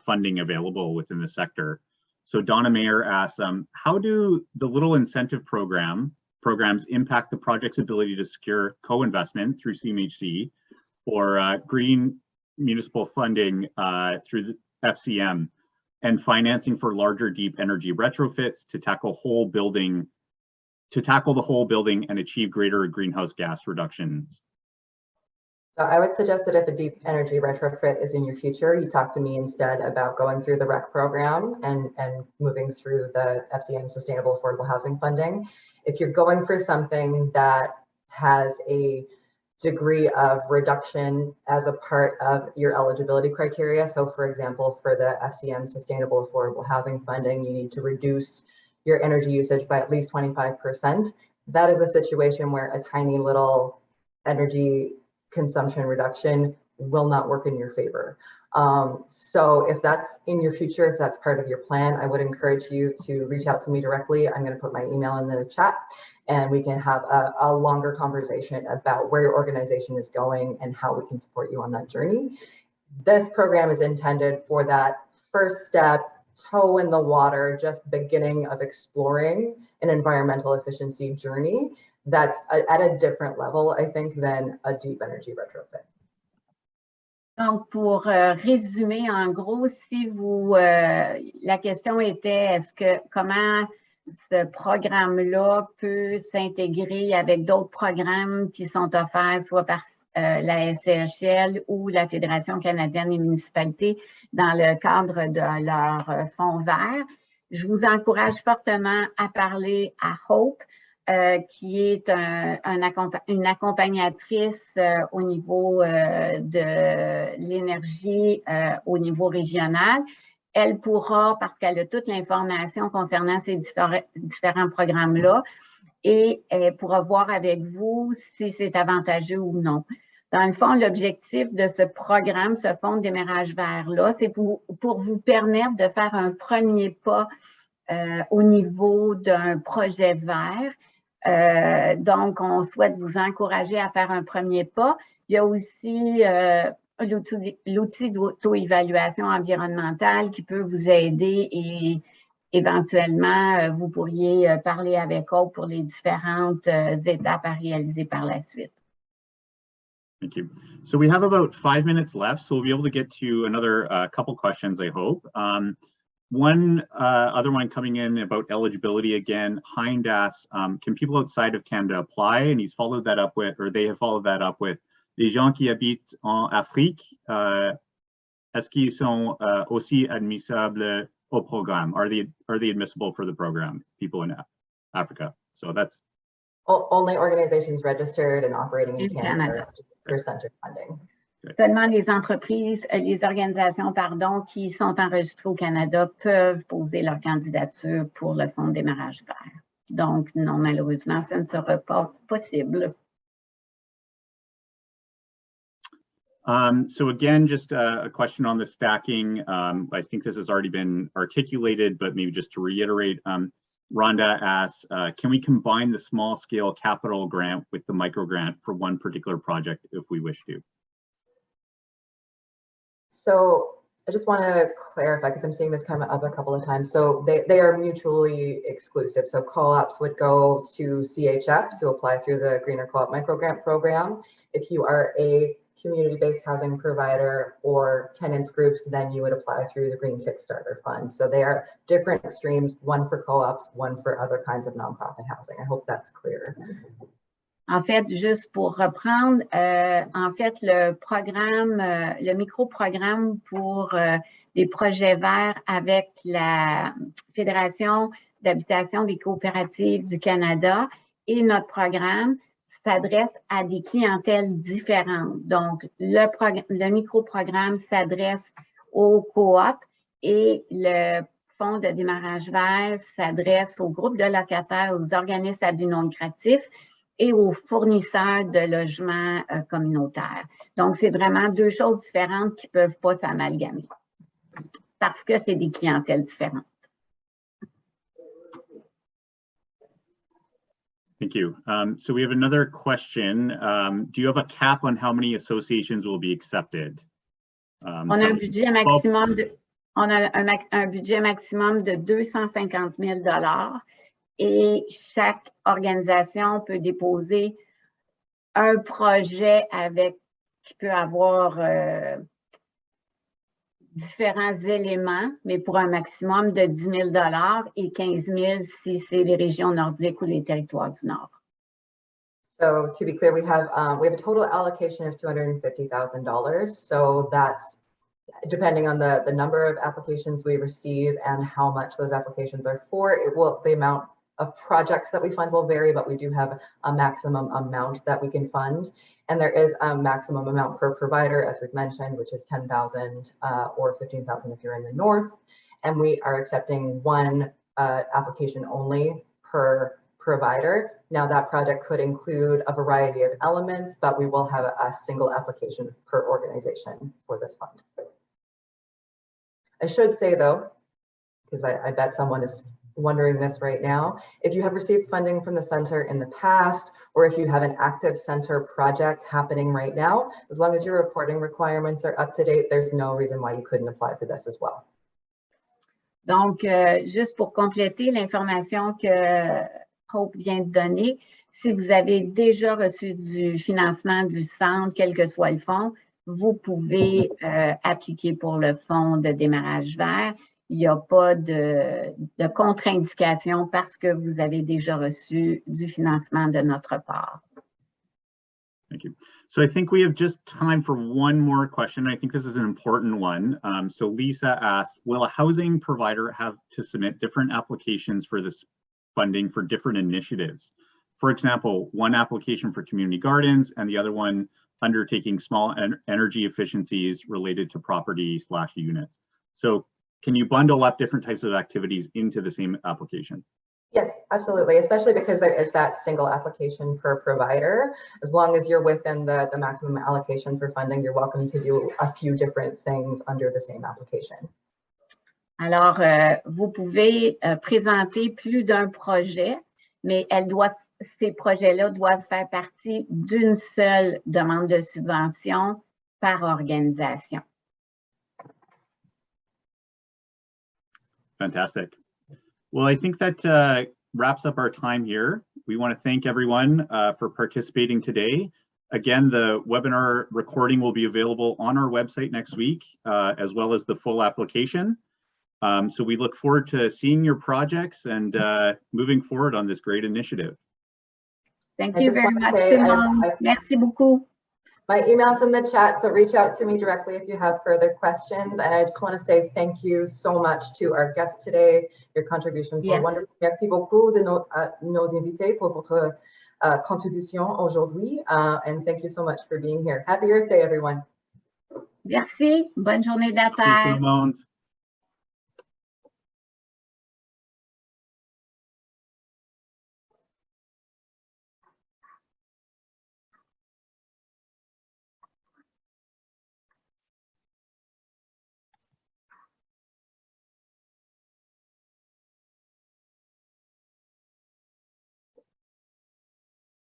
funding available within the sector. So Donna Mayer asks, how do the little incentive programs impact the project's ability to secure co-investment through CMHC or green municipal funding through the FCM and financing for larger deep energy retrofits to tackle the whole building and achieve greater greenhouse gas reductions? So I would suggest that if a deep energy retrofit is in your future, you talk to me instead about going through the REC program and moving through the FCM Sustainable Affordable Housing Funding. If you're going for something that has a degree of reduction as a part of your eligibility criteria, so for example, for the FCM Sustainable Affordable Housing Funding, you need to reduce your energy usage by at least 25%. That is a situation where a tiny little energy consumption reduction will not work in your favor. So if that's in your future, if that's part of your plan, I would encourage you to reach out to me directly. I'm going to put my email in the chat and we can have a longer conversation about where your organization is going and how we can support you on that journey. This program is intended for that first step, toe in the water, just beginning of exploring an environmental efficiency journey that's at a different level, I think, than a deep energy retrofit. Donc, pour résumer, en gros, si vous, la question était, comment ce programme-là peut s'intégrer avec d'autres programmes qui sont offerts, soit par la SCHL ou la Fédération canadienne des municipalités dans le cadre de leur fonds vert. Je vous encourage fortement à parler à Hope, qui est une accompagnatrice au niveau de l'énergie au niveau régional. Elle pourra, parce qu'elle a toute l'information concernant ces différents programmes-là, et elle pourra voir avec vous si c'est avantageux ou non. Dans le fond, l'objectif de ce programme, ce fonds de démarrage vert-là, c'est pour vous permettre de faire un premier pas au niveau d'un projet vert. Donc, on souhaite vous encourager à faire un premier pas. Il y a aussi l'outil d'auto-évaluation environnementale qui peut vous aider et éventuellement, vous pourriez parler avec eux pour les différentes étapes à réaliser par la suite. Thank you. So we have about 5 minutes left, so we'll be able to get to another couple questions, I hope. One other one coming in about eligibility again. Hind asks, can people outside of Canada apply? And he's followed that up with, or they have followed that up with, les gens qui habitent en Afrique, est-ce qu'ils sont aussi admissibles au programme? Are they admissible for the program, people in Africa? So that's only organizations registered and operating in Canada for center funding. Seulement les entreprises, les organisations, pardon, qui sont enregistrées au Canada peuvent poser leur candidature pour le fonds de démarrage vert. Donc, non, malheureusement, ça ne sera pas possible. So again, just a question on the stacking. I think this has already been articulated, but maybe just to reiterate, Rhonda asks, can we combine the small scale capital grant with the micro grant for one particular project if we wish to? So I just want to clarify, because I'm seeing this come up a couple of times. So they are mutually exclusive. So co-ops would go to CHF to apply through the Greener Co-op Micro Grant Program. If you are a community-based housing provider or tenants groups, then you would apply through the Green Kickstarter Fund. So they are different streams, one for co-ops, one for other kinds of nonprofit housing. I hope that's clear. En fait, juste pour reprendre, en fait, le programme, le micro-programme pour les projets verts avec la Fédération d'habitation des coopératives du Canada et notre programme s'adresse à des clientèles différentes. Donc, le micro-programme s'adresse aux coops et le fonds de démarrage vert s'adresse aux groupes de locataires, aux organismes à but non lucratif et aux fournisseurs de logements communautaires. Donc, c'est vraiment deux choses différentes qui ne peuvent pas s'amalgamer parce que c'est des clientèles différentes. Thank you. So we have another question. Do you have a cap on how many associations will be accepted? On a un budget maximum de, on a un budget maximum de 250 000 $ et chaque organisation peut déposer un projet avec qui peut avoir différents éléments, mais pour un maximum de 10 000 $ et 15 000 si c'est les régions nordiques ou les territoires du Nord. So to be clear, we have a total allocation of $250,000. So that's depending on the number of applications we receive and how much those applications are for. The amount of projects that we fund will vary, but we do have a maximum amount that we can fund. And there is a maximum amount per provider, as we've mentioned, which is 10,000 or 15,000 if you're in the north. And we are accepting one application only per provider. Now that project could include a variety of elements, but we will have a single application per organization for this fund. I should say though, because I bet someone is wondering this right now, if you have received funding from the center in the past, or if you have an active center project happening right now, as long as your reporting requirements are up to date, there's no reason why you couldn't apply for this as well. Donc, juste pour compléter l'information que Coop vient de donner, si vous avez déjà reçu du financement du centre, quel que soit le fonds, vous pouvez appliquer pour le fonds de démarrage vert. Il n'y a pas de contre-indication parce que vous avez déjà reçu du financement de notre part. Thank you. So I think we have just time for one more question. I think this is an important one. So Lisa asked, will a housing provider have to submit different applications for this funding for different initiatives? For example, one application for community gardens and the other one undertaking small energy efficiencies related to property/units. So can you bundle up different types of activities into the same application? Yes, absolutely, especially because there is that single application per provider. As long as you're within the maximum allocation for funding, you're welcome to do a few different things under the same application. Alors, vous pouvez présenter plus d'un projet, mais ces projets-là doivent faire partie d'une seule demande de subvention par organisation. Fantastic. Well, I think that wraps up our time here. We want to thank everyone for participating today. Again, the webinar recording will be available on our website next week, as well as the full application. So we look forward to seeing your projects and moving forward on this great initiative. Thank you very much, Simone. Merci beaucoup. My email's in the chat, so reach out to me directly if you have further questions. And I just want to say thank you so much to our guests today. Your contributions were wonderful. Merci beaucoup de nos invités pour votre contribution aujourd'hui. And thank you so much for being here. Happy Earth Day, everyone. Merci. Bonne journée de la Terre. Thank you, Simone.